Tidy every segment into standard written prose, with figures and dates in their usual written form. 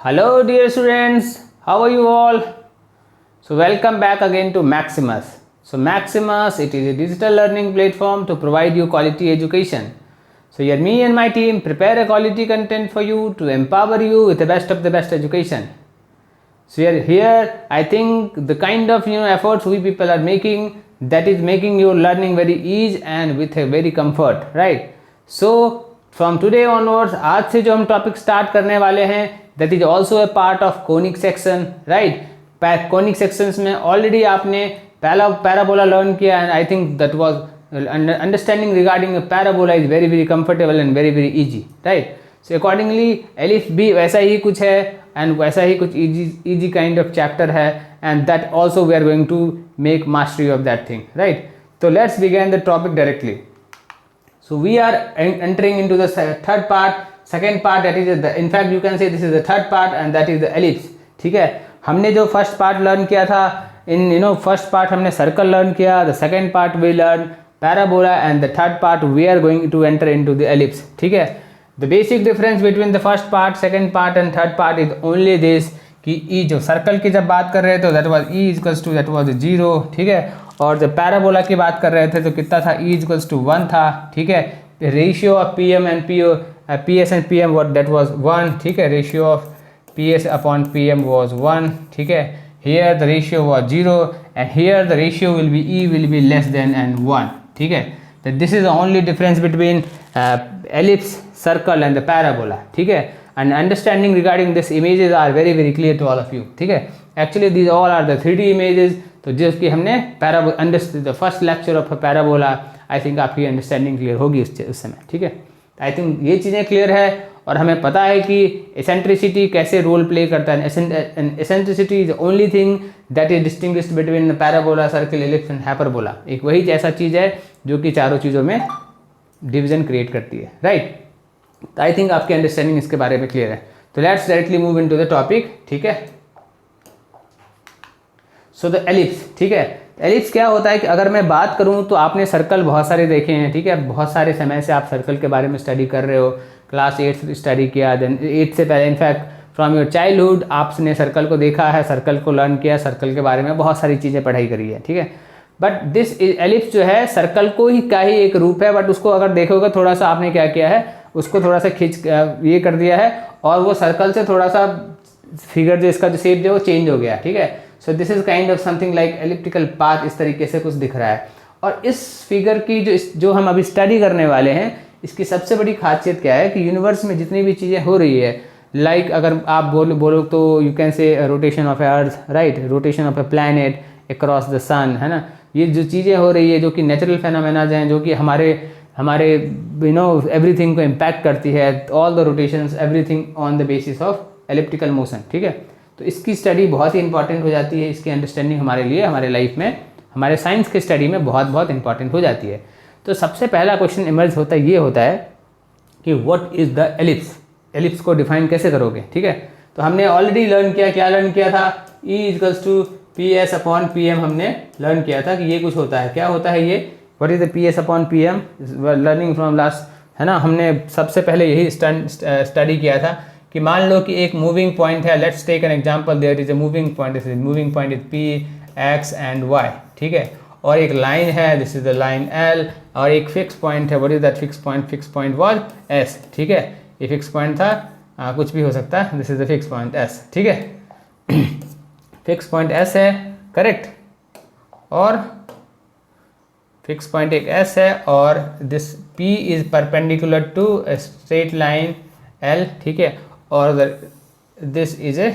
Hello dear students, how are you all? So welcome back again to Maximus. So Maximus, it is a digital learning platform to provide you quality education. So here me and my team prepare a quality content for you to empower you with the best of the best education. So here I think the kind of efforts we people are making, that is making your learning very easy and with a very comfort, right? So from today onwards, आज से जो हम topic start करने वाले हैं, that is also a part of conic section, right? Conic sections में already आपने parabola learn किया, and I think that was understanding regarding a parabola is very very comfortable and very very easy, right? So accordingly ellipse भी वैसा ही कुछ है and वैसा ही कुछ easy kind of chapter है, and that also we are going to make mastery of that thing, right? So let's begin the topic directly. So we are entering into the third part, second part, that is the, in fact you can say this is the third part and that is the ellipse. ठीक है, हमने जो first part learn किया था, in first part हमने circle learn किया, the second part we learn parabola and the third part we are going to enter into the ellipse. ठीक है, the basic difference between the first part, second part and third part is only this कि E जो circle की जब बात कर रहे थे तो that was E equals to that was 0. ठीक है, और जब पैराबोला की बात कर रहे थे तो कितना था, ई इक्वल्स टू 1 था. ठीक है, ratio of P M and P S and P M what that was 1. ठीक है, ratio of P S upon P M was 1. ठीक है, here the ratio was 0 and here the ratio will be E will be less than and 1. ठीक है, तो this is the only difference between ellipse, circle and the parabola. ठीक है, and understanding regarding this images are very very clear to all of you. ठीक है, actually these all are the 3D images. तो जिसकी हमने the first lecture of parabola, I think आपकी understanding clear होगी उस समय. ठीक है, आई थिंक ये चीज़ें क्लियर है और हमें पता है कि एसेंट्रिसिटी कैसे रोल प्ले करता है. Eccentricity is only thing that is distinguished between parabola, circle, ellipse and hyperbola. एक वही ऐसा चीज़ है जो कि चारों चीज़ों में डिवीजन क्रिएट करती है, राइट? तो आई थिंक आपकी अंडरस्टैंडिंग इसके बारे में क्लियर है. तो let's directly move into the topic. ठीक है, सो द एलिप्स. ठीक है, एलिप्स क्या होता है कि अगर मैं बात करूं तो आपने सर्कल बहुत सारे देखे हैं. ठीक है, बहुत सारे समय से आप सर्कल के बारे में स्टडी कर रहे हो, क्लास 8 स्टडी किया, देन 8 से पहले इनफैक्ट फ्रॉम योर चाइल्डहुड आपने सर्कल को देखा है, सर्कल को लर्न किया, सर्कल के बारे में बहुत सारी चीज़ें पढ़ाई करी है. ठीक है, बट दिस एलिप्स जो है सर्कल को ही का ही एक रूप है, बट उसको अगर देखोगे थोड़ा सा आपने क्या किया है, उसको थोड़ा सा खींच ये कर दिया है और वो सर्कल से थोड़ा सा फिगर जो इसका जो शेप जो वो चेंज हो गया. ठीक है, so this is kind of something like elliptical path, इस तरीके से कुछ दिख रहा है. और इस फिगर की जो हम अभी स्टडी करने वाले हैं, इसकी सबसे बड़ी खासियत क्या है कि यूनिवर्स में जितनी भी चीज़ें हो रही है, लाइक अगर आप बोलो तो you can say rotation of a earth, right, rotation of a planet across the sun, है ना. ये जो चीज़ें हो रही है जो कि नेचुरल फेनोमेनाज हैं, जो कि हमारे एवरीथिंग को इम्पैक्ट करती है, all the rotations, everything on the basis of elliptical motion. ठीक है, तो इसकी स्टडी बहुत ही इंपॉर्टेंट हो जाती है. इसकी अंडरस्टैंडिंग हमारे लिए, हमारे लाइफ में, हमारे साइंस के स्टडी में बहुत बहुत इंपॉर्टेंट हो जाती है. तो सबसे पहला क्वेश्चन इमर्ज होता है कि what is the ellipse. Ellipse को डिफाइन कैसे करोगे. ठीक है, तो हमने ऑलरेडी लर्न किया, क्या लर्न किया था, E equals to P S upon P M हमने लर्न किया था कि ये कुछ होता है. क्या होता है ये, what is the P S upon P M, learning from last, है ना. हमने सबसे पहले यही स्टडी किया था कि मान लो कि एक मूविंग पॉइंट है, let's take an example, there is a moving point, this is moving point is P, X and Y. ठीक है, और एक लाइन है, this is the line L, और एक फिक्स पॉइंट है, what is that fix point, fix point was S. ठीक है, ये फिक्स पॉइंट था, कुछ भी हो सकता है, this is the fix point S. ठीक है, फिक्स पॉइंट एस है, करेक्ट, और फिक्स पॉइंट एक एस है, और this P is perpendicular to a straight line L. ठीक है, और दिस इज ए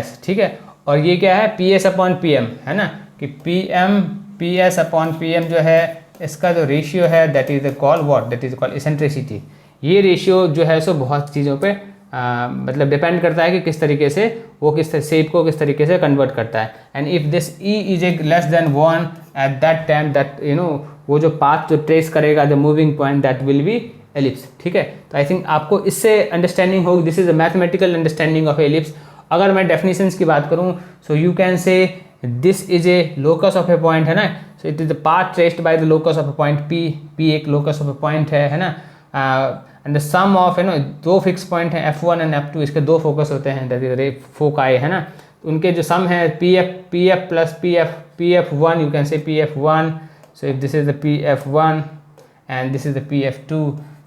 S. ठीक है, और ये क्या है, P S upon P M, है ना, कि P S upon P M जो है इसका जो रेशियो है that is call what, that is call eccentricity. ये रेशियो जो है सो बहुत चीज़ों पे मतलब डिपेंड करता है कि किस तरीके से वो किस शेप को किस तरीके से कन्वर्ट करता है. And if this E is a less than 1 at that time, that वो जो पाथ जो ट्रेस करेगा the moving point, that will B ellipse. ठीक है, तो आई थिंक आपको इससे अंडरस्टैंडिंग होगी. This is a mathematical understanding of ellipse. अगर मैं डेफिनेशंस की बात करूँ, सो यू कैन से this is A locus of A point, है ना. So it is the path traced by the locus of A point P. एक लोकस ऑफ ए पॉइंट है ना. एंड द सम ऑफ दो फिक्स पॉइंट हैं F1 and F2, इसके दो focus होते हैं, दैट इज रे फोकाई है ना, उनके जो सम है PF plus PF1, you can से PF1, so if this is the PF1 and this is the PF2,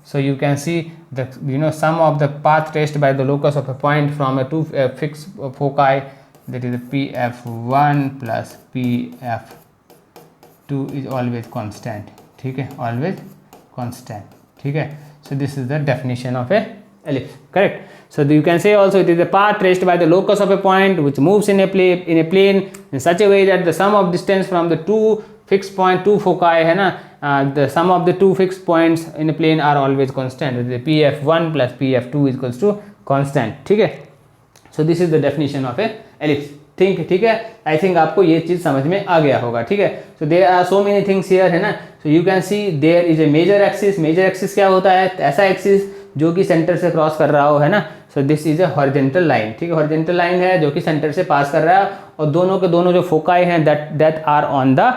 so you can see the sum of the path traced by the locus of a point from a two fixed foci, that is the PF1 plus PF2 is always constant, ठीक है, always constant, ठीक है. So this is the definition of a ellipse, correct. So you can say also it is the path traced by the locus of a point which moves in a plane in such a way that the sum of distance from the two fixed point, two foci है ना, the sum of the two fixed points in a plane are always constant. The PF1 plus PF2 is equals to constant, ठीक है. So this is the definition of a ellipse, ठीक है. I think आपको ये चीज़ समझ में आ गया होगा, ठीक है. So there are so many things here है ना. So you can see there is a major axis. Major axis क्या होता है? ऐसा एक्सिस जो कि सेंटर से क्रॉस कर रहा हो, है ना. सो this is A horizontal line, ठीक है. हॉरिजॉन्टल लाइन है जो कि सेंटर से पास कर रहा है, और दोनों के दोनों जो फोकाई हैं that are on the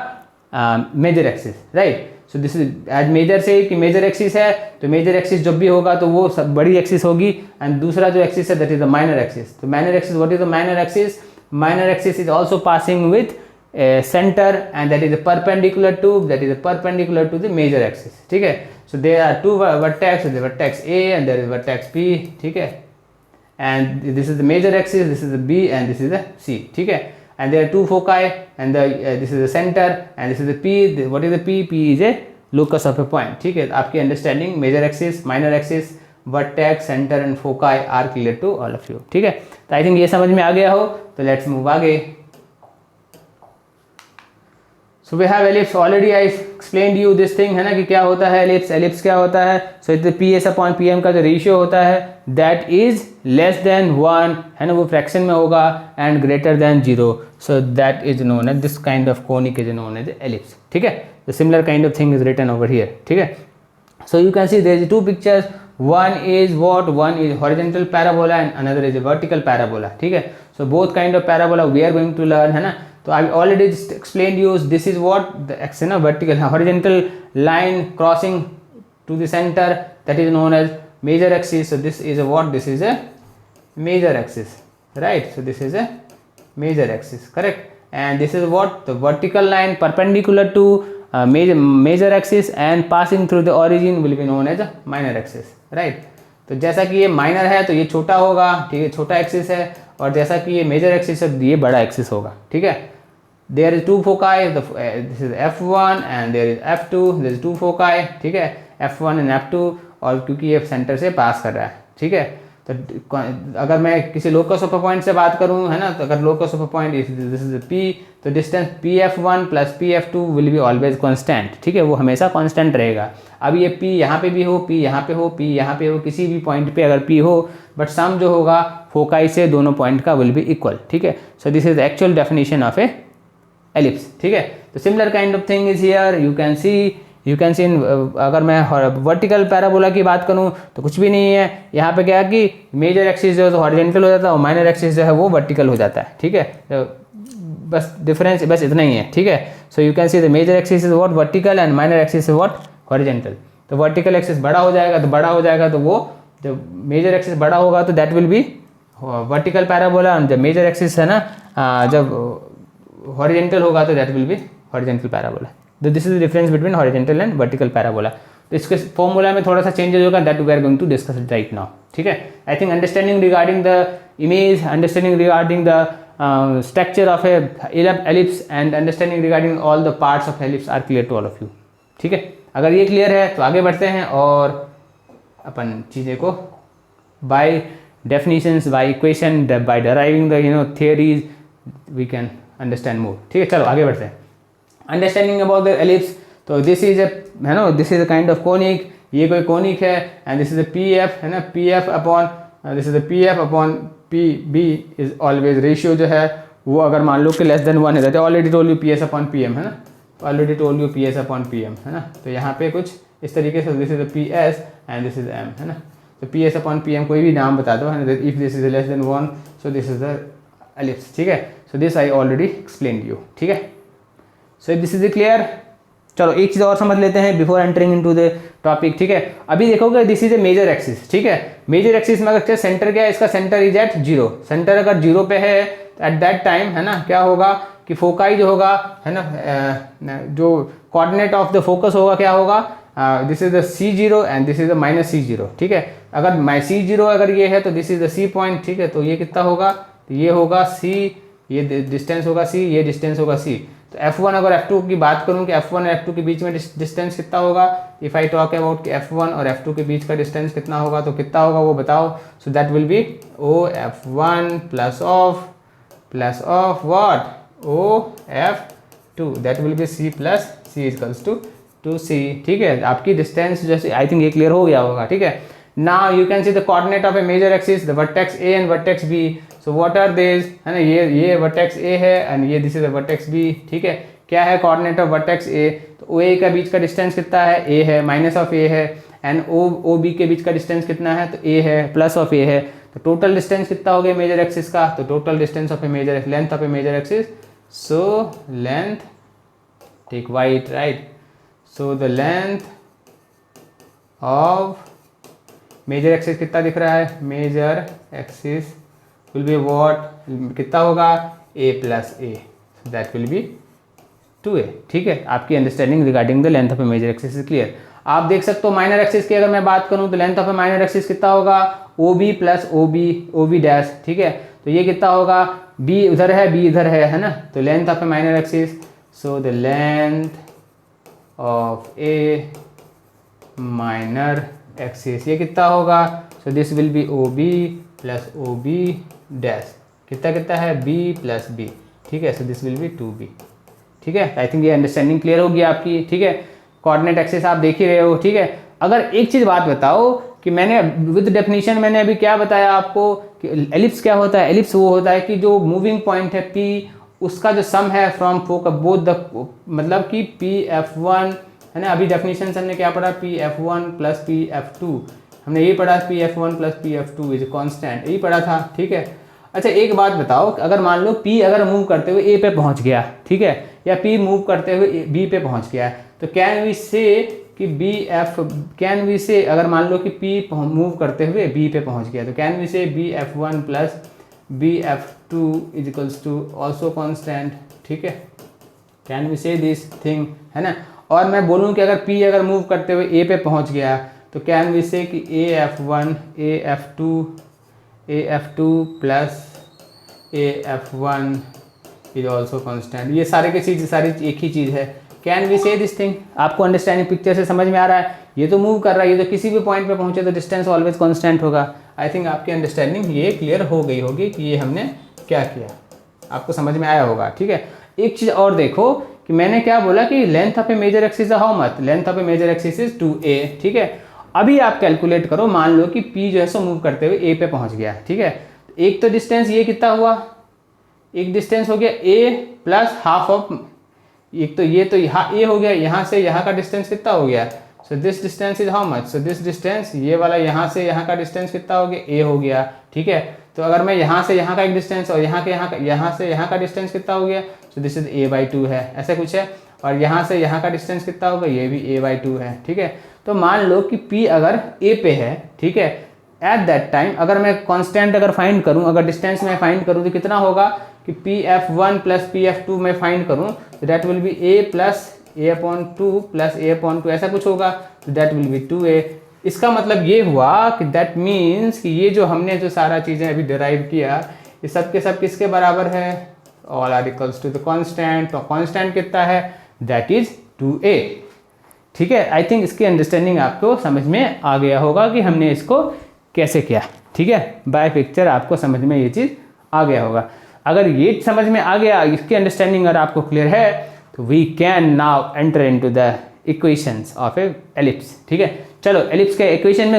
major axis, right. So this is as major say कि मेजर एक्सिस है, तो मेजर एक्सिस जब भी होगा तो वो सब बड़ी एक्सिस होगी, एंड दूसरा जो एक्सिस है that is the minor axis. तो minor axis, what is the minor axis? Minor axis is also passing with a center, and that is perpendicular to the major axis, ठीक है. So there are two vertex, the vertex A and there is vertex B, ठीक है. And this is the major axis, this is the B and this is the C, ठीक है. And there are two foci, and this is the center and this is the P. What is the P? P is a locus of a point, ठीक है. आपकी understanding major axis, minor axis, vertex, centre and foci are clear to all of you, ठीक है. तो I think ये समझ में आ गया हो, तो लेट्स मूव आगे. So we have ellipse. Already I explained you this thing, है ना, कि क्या होता है एलिप्स. एलिप्स क्या होता है? So it PS upon PM का जो रेशियो होता है दैट इज लेस देन 1, है ना, वो फ्रैक्शन में होगा, and greater than 0. So that is known as, this kind of conic is known as ellipse, ठीक है. The similar kind of thing is written over here, ठीक है. So you can see there is two pictures. One is what? One is horizontal parabola and another is a vertical parabola, ठीक है. So both kind of parabola we are going to learn, है ना. तो I already just explained you. This is what the x, है ना, vertical horizontal line crossing to the center, that is known as major axis. So this is a what? This is a major axis, right? So this is a major axis, correct. And this is what? The vertical line perpendicular to major axis and passing through the origin will be known as a minor axis, right. तो जैसा कि ये minor है तो ये छोटा होगा, ठीक है, छोटा एक्सिस है, और जैसा कि ये मेजर एक्सिस है ये बड़ा एक्सिस होगा, ठीक है. There is two foci, this is F1 and there is F2, there is two foci, ठीक है, F1 एंड F2, और क्योंकि ये सेंटर से पास कर रहा है, ठीक है. तो अगर मैं किसी लोकस ऑफ अ पॉइंट से बात करूं, है ना, तो अगर locus of a point this is P, तो distance PF1 plus PF2 will be always constant, ठीक है, वो हमेशा कांस्टेंट रहेगा. अब ये P यहाँ पे भी हो, P यहाँ पे हो, P यहाँ पे हो, किसी भी पॉइंट पे अगर P हो, बट सम जो होगा फोकाई से दोनों पॉइंट का विल बी इक्वल, ठीक है. So this is the actual definition of a ellipse, ठीक है. तो similar kind of thing is here. You can see in, अगर मैं वर्टिकल पैराबोला की बात करूं तो कुछ भी नहीं है. यहाँ पे क्या है कि मेजर एक्सिस जो है तो हॉरिजॉन्टल हो जाता है, और माइनर एक्सिस जो है वो वर्टिकल हो जाता है, ठीक है. तो बस डिफरेंस बस इतना ही है, ठीक है. So you can see the major axis is what? Vertical, and minor axis is what? Horizontal. तो वर्टिकल एक्सिस बड़ा हो जाएगा तो वो जब मेजर एक्सिस बड़ा होगा तो that will be vertical parabola, and जब मेजर एक्सिस है ना, जब हॉरिजॉन्टल होगा तो that will be horizontal parabola. तो this is the difference between horizontal and vertical parabola. तो इसके फॉर्मूला में थोड़ा सा चेंजेस होगा, that we are going to discuss it right now, ठीक है. I think understanding regarding the image, understanding regarding the structure of a ellipse, and understanding regarding all the parts of ellipse are clear to all of you, ठीक है. अगर ये clear है तो आगे बढ़ते हैं और अपन चीज़ें को by definitions, by equation, by deriving the theories we can understand more, ठीक है. चलो आगे बढ़ते हैं. Understanding about the ellipse. तो दिस इज है ना, this is a kind of conic. ये कोई कोनिक है, and this is a PF, है ना, PF upon this is a PF upon PB is always ratio जो है वो अगर मान लो कि लेस देन 1 है, तो already told you PS upon PM, है ना, already told you PS upon PM, है ना. तो यहाँ पे कुछ इस तरीके से this is a PS and this is M, है ना. तो PS अपॉन PM कोई भी नाम बता दो, है ना. If this is less than 1, so this is the ellipse, ठीक है. So this I already explained you, ठीक है. So if this is clear, चलो एक चीज़ और समझ लेते हैं before entering into the topic, ठीक है। अभी देखोगे this is a major axis, ठीक है। मेजर एक्सिस में अगर सेंटर क्या है, इसका सेंटर इज एट 0, सेंटर अगर 0 पे है एट दैट टाइम, है ना, क्या होगा कि फोकाई जो होगा, है ना, जो कोऑर्डिनेट ऑफ द फोकस होगा क्या होगा, this is the C0 and this is the -C0, ठीक है। अगर C0 अगर ये है तो this is the C point, ठीक है। तो ये कितना होगा, तो ये होगा C, ये डिस्टेंस होगा C, ये डिस्टेंस होगा C। तो F1 अगर F2 की बात करूं कि F1 और F2 के बीच में डिस्टेंस कितना होगा, इफ आई टॉक अबाउट कि F1 और F2 के बीच का डिस्टेंस कितना होगा, तो कितना होगा वो बताओ। So that will be OF1 plus of what, OF2, that will be C plus C equals to 2C, ठीक है। आपकी डिस्टेंस जैसे आई थिंक ये क्लियर हो गया होगा, ठीक है। Now you can see the coordinate of a major axis, the vertex A and vertex B, so what are this, है ना, ये वर्टेक्स A है एंड ये this is the vertex B, ठीक है। क्या है कोऑर्डिनेट ऑफ वर्टेक्स A, तो OA का बीच का डिस्टेंस कितना है, A है, माइनस ऑफ A है, एंड OB के बीच का डिस्टेंस कितना है, तो A है, प्लस ऑफ A है। तो टोटल डिस्टेंस कितना हो गया मेजर एक्सिस का, तो total distance of a major length of a major axis, so length, take white, right, so the length of major axis कितना दिख रहा है, major axis will be what, कितना होगा, A plus A, that will be 2A, ठीक है। आपकी understanding regarding the length of a major axis is clear. आप देख सकते हो माइनर एक्सिस की अगर मैं बात करूं तो length of a minor axis कितना होगा, OB प्लस OB डैश, ठीक है। तो ये कितना होगा, B उधर है, B इधर है ना, तो length of a minor axis, so the length of a minor axis ये कितना होगा, so this will B OB plus OB dash, कितना है, B प्लस B, ठीक है। So this will B 2B, ठीक है। आई थिंक ये अंडरस्टैंडिंग क्लियर होगी आपकी, ठीक है। कोऑर्डिनेट एक्सिस आप देख ही रहे हो, ठीक है। अगर एक चीज़ बात बताओ कि मैंने विद डेफिनेशन मैंने अभी क्या बताया आपको कि एलिप्स क्या होता है, एलिप्स वो होता है कि जो मूविंग पॉइंट है P, उसका जो सम है फ्रॉम फोकस बोथ द, मतलब कि PF1, है ना, अभी डेफिनेशन हमने क्या पढ़ा, PF1 प्लस PF2, हमने ये पढ़ा PF1 plus PF2 is constant, यही पढ़ा था, ठीक है। अच्छा एक बात बताओ, अगर मान लो P अगर मूव करते हुए A पे पहुंच गया, ठीक है, या P मूव करते हुए B पे पहुंच गया, तो कैन वी से कि कैन वी से अगर मान लो कि P मूव करते हुए B पे पहुंच गया, तो can we say BF1 plus BF2 is equals to also constant, ठीक है। Can we say this thing, है ना। और मैं बोलूँ कि अगर P अगर मूव करते हुए A पे पहुंच गया, तो कैन वी से कि AF2 plus AF1 is also constant, ये सारे की चीज़ सारी एक ही चीज़ है। Can we say this thing, आपको अंडरस्टैंडिंग पिक्चर से समझ में आ रहा है, ये तो मूव कर रहा है, ये तो किसी भी पॉइंट पे पहुंचे तो डिस्टेंस ऑलवेज कांस्टेंट होगा। आई थिंक आपकी अंडरस्टैंडिंग ये क्लियर हो गई होगी कि ये हमने क्या किया, आपको समझ में आया होगा, ठीक है। एक चीज़ और देखो कि मैंने क्या बोला कि length of a major axis how much, length of a major axis is 2A, ठीक है। अभी आप कैलकुलेट करो, मान लो कि P जो है सो मूव करते हुए A पे पहुंच गया, ठीक है। एक तो डिस्टेंस ये कितना हुआ, एक डिस्टेंस हो गया A प्लस हाफ ऑफ, एक तो ये तो यहाँ A हो गया, यहाँ से यहाँ का डिस्टेंस कितना हो गया, so this distance is how much, so this distance ये वाला यहाँ से यहाँ का डिस्टेंस कितना हो गया, A हो गया, ठीक है। तो अगर मैं यहाँ से यहाँ का एक डिस्टेंस और यहाँ से यहाँ का डिस्टेंस कितना हो गया, सो दिस इज A/2 है, ऐसे कुछ है। और यहाँ से यहाँ का डिस्टेंस कितना होगा, ये भी A/2 है, ठीक है। तो मान लो कि P अगर A पे है, ठीक है, एट दैट टाइम अगर मैं कांस्टेंट अगर फाइंड करूँ, अगर डिस्टेंस में फाइंड करूँ तो कितना होगा कि PF1 प्लस PF2 में फाइंड करूँ, तो that will B A plus A/2 plus A/2, ऐसा कुछ होगा, तो दैट विल बी 2A। इसका मतलब ये हुआ कि दैट मीन्स कि ये जो हमने जो सारा चीज़ें अभी डिराइव किया, ये सब के सब किसके बराबर है, all are equals to the constant. तो कांस्टेंट कितना है, दैट इज 2A, ठीक है। आई थिंक इसकी अंडरस्टैंडिंग आपको समझ में आ गया होगा कि हमने इसको कैसे किया, ठीक है। बाय पिक्चर आपको समझ में ये चीज़ आ गया होगा। अगर ये समझ में आ गया, इसकी अंडरस्टैंडिंग अगर आपको क्लियर है, तो we can now enter into the equations of a ellipse, ठीक है। चलो एलिप्स के इक्वेशन में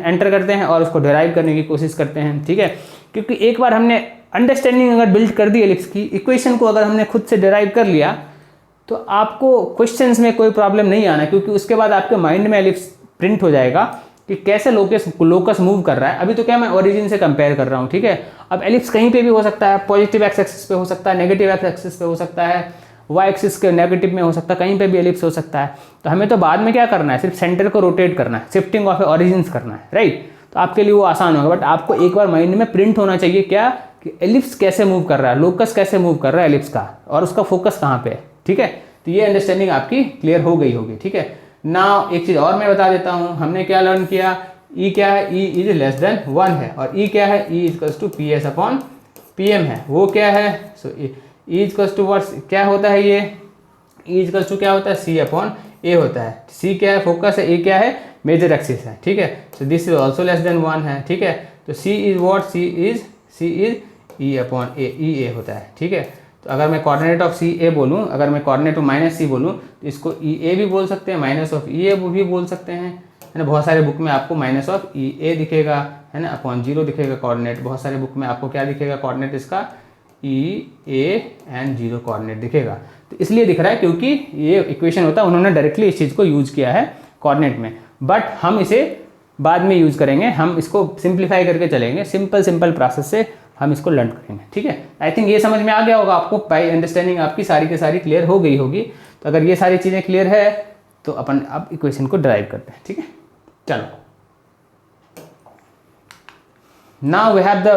एंटर करते हैं और उसको डिराइव करने की कोशिश करते हैं, ठीक है। क्योंकि एक बार हमने अंडरस्टैंडिंग अगर बिल्ड कर दी एलिप्स की, इक्वेशन को अगर हमने खुद से डिराइव कर लिया, तो आपको क्वेश्चंस में कोई प्रॉब्लम नहीं आना, क्योंकि उसके बाद आपके माइंड में एलिप्स प्रिंट हो जाएगा कि कैसे लोकस मूव कर रहा है। अभी तो क्या मैं ओरिजिन से कंपेयर कर रहा हूँ, ठीक है। अब एलिप्स कहीं पे भी हो सकता है, पॉजिटिव एक्स एक्सिस पे हो सकता है, नेगेटिव एक्स एक्सिस पे हो सकता है, वाई एक्सिस के नेगेटिव में हो सकता है, कहीं पे भी एलिप्स हो सकता है। तो हमें तो बाद में क्या करना है, सिर्फ सेंटर को रोटेट करना है, शिफ्टिंग ऑफ ऑरिजिन्स करना है, राइट। तो आपके लिए वो आसान होगा, बट आपको एक बार माइंड में प्रिंट होना चाहिए क्या कि एलिप्स कैसे मूव कर रहा है, लोकस कैसे मूव कर रहा है एलिप्स का, और उसका फोकस कहाँ पे है, ठीक है। तो ये अंडरस्टैंडिंग आपकी क्लियर हो गई होगी, ठीक है। नाउ एक चीज़ और मैं बता देता हूँ, हमने क्या लर्न किया, ई क्या है, ई इज लेस देन 1 है, और ई क्या है, E equals to P S upon P M है, वो क्या है, so E equals to what क्या होता है, ये ई इक्वल्स टू क्या होता है, सी अपॉन ए होता है। सी क्या है, फोकस है, ए क्या है, मेजर एक्सिस है, ठीक है। So this is also less than 1 है, ठीक है। तो c is what, c is e upon a, e a होता है, ठीक है। तो अगर मैं कोऑर्डिनेट ऑफ सी ए बोलूँ, अगर मैं कोऑर्डिनेट ऑफ माइनस सी बोलूँ, तो इसको ई ए भी बोल सकते हैं, माइनस ऑफ ई ए भी बोल सकते हैं, है ना। बहुत सारे बुक में आपको माइनस ऑफ ई ए दिखेगा, है ना, अपॉन 0 दिखेगा कोऑर्डिनेट। बहुत सारे बुक में आपको क्या दिखेगा कोऑर्डिनेट इसका, ई ए एंड 0 कोऑर्डिनेट दिखेगा। तो इसलिए दिख रहा है क्योंकि ये इक्वेशन होता है, उन्होंने डायरेक्टली इस चीज़ को यूज किया है कोऑर्डिनेट में, बट हम इसे बाद में यूज करेंगे, हम इसको सिंप्लीफाई करके चलेंगे, सिंपल प्रोसेस से हम इसको लर्न करेंगे, ठीक है। आई थिंक ये समझ में आ गया होगा आपको, बाई अंडरस्टैंडिंग आपकी सारी की सारी क्लियर हो गई होगी। तो अगर ये सारी चीज़ें क्लियर है तो अपन अब इक्वेशन को ड्राइव करते हैं, ठीक है। चलो नाउ वी हैव द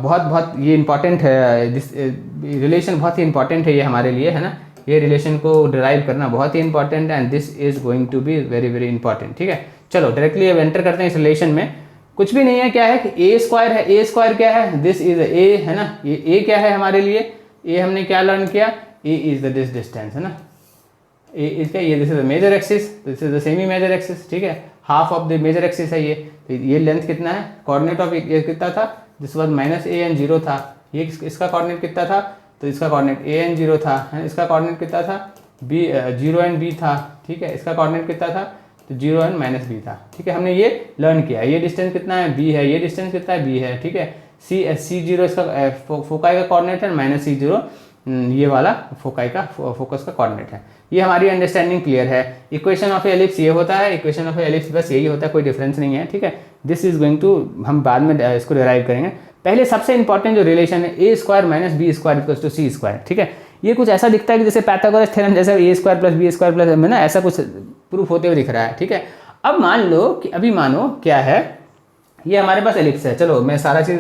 बहुत ये इंपॉर्टेंट है, दिस रिलेशन बहुत ही इंपॉर्टेंट है ये हमारे लिए, है ना। ये रिलेशन को ड्राइव करना बहुत ही इंपॉर्टेंट है, and this is going to be very very important, ठीक है। चलो डायरेक्टली अब एंटर करते हैं इस रिलेशन में। कुछ भी नहीं है, क्या है कि ए स्क्वायर है, ए स्क्वायर क्या है, दिस इज ए, है ना। ये ए क्या है हमारे लिए, ए हमने क्या लर्न किया, A is the this distance, है ना। ए इज क्या, ये this is the major axis, this is the semi major axis, ठीक है। Half of the major axis है ये। तो ये लेंथ कितना है, कोऑर्डिनेट ऑफ ये कितना था, जिस वक्त माइनस ए एन 0 था, ये इसका कोऑर्डिनेट कितना था, तो इसका कोऑर्डिनेट ए एन 0 था, है। इसका कोऑर्डिनेट कितना था, बी 0 एन बी था, ठीक है। इसका कोऑर्डिनेट कितना था, तो 0 एन माइनस बी था, ठीक है। हमने ये लर्न किया, ये डिस्टेंस कितना है, बी है, ये डिस्टेंस कितना है, बी है, ठीक है। सी 0 इसका फोकाई का कोऑर्डिनेट है, माइनस सी 0 ये वाला फोकाई का फोकस का कोऑर्डिनेट है। ये हमारी अंडरस्टैंडिंग क्लियर है। इक्वेशन ऑफ एलिप्स ये होता है, इक्वेशन ऑफ एलिप्स बस यही होता है, कोई डिफरेंस नहीं है, ठीक है। दिस इज गोइंग टू, हम बाद में इसको डिराइव करेंगे। पहले सबसे इंपॉर्टेंट जो रिलेशन है, a square minus B square equals to C square, ठीक है। ये कुछ ऐसा दिखता है कि जैसे पाइथागोरस थ्योरम जैसे a square plus B square plus में ना, ऐसा कुछ प्रूफ होते हुए दिख रहा है, ठीक है। अब मान लो कि अभी मानो क्या है, ये हमारे पास एलिप्स है, चलो मैं सारा चीज़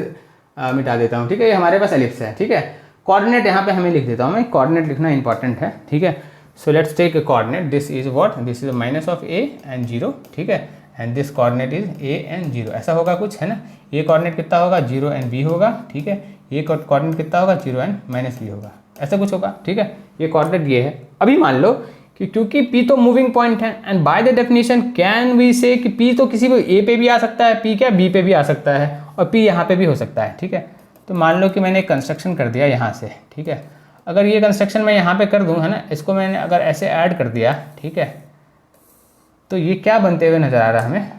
मिटा देता हूँ, ठीक है। ये हमारे पास एलिप्स है, ठीक है। कोऑर्डिनेट यहाँ पे हमें लिख देता हूँ मैं, कोऑर्डिनेट लिखना इंपॉर्टेंट है, ठीक है। So let's take a coordinate, this is what, this is minus of A and 0, ठीक है। And this coordinate is A and 0, ऐसा होगा कुछ, है ना। ये कोऑर्डिनेट कितना होगा, 0 एंड बी होगा, ठीक है। ये कोऑर्डिनेट कितना होगा, 0 एंड माइनस बी होगा, ऐसा कुछ होगा, ठीक है। ये कोऑर्डिनेट ये है। अभी मान लो कि क्योंकि P तो मूविंग पॉइंट है, and by the definition can we say कि P तो किसी को A पे भी आ सकता है, P क्या B पे भी आ सकता है, और P यहाँ पे भी हो सकता है, ठीक है। तो मान लो कि मैंने एक कंस्ट्रक्शन कर दिया यहाँ से, ठीक है। अगर ये कंस्ट्रक्शन मैं यहाँ पे कर दूँ, है ना, इसको मैंने अगर ऐसे ऐड कर दिया, ठीक है, तो ये क्या बनते हुए नज़र आ रहा है हमें।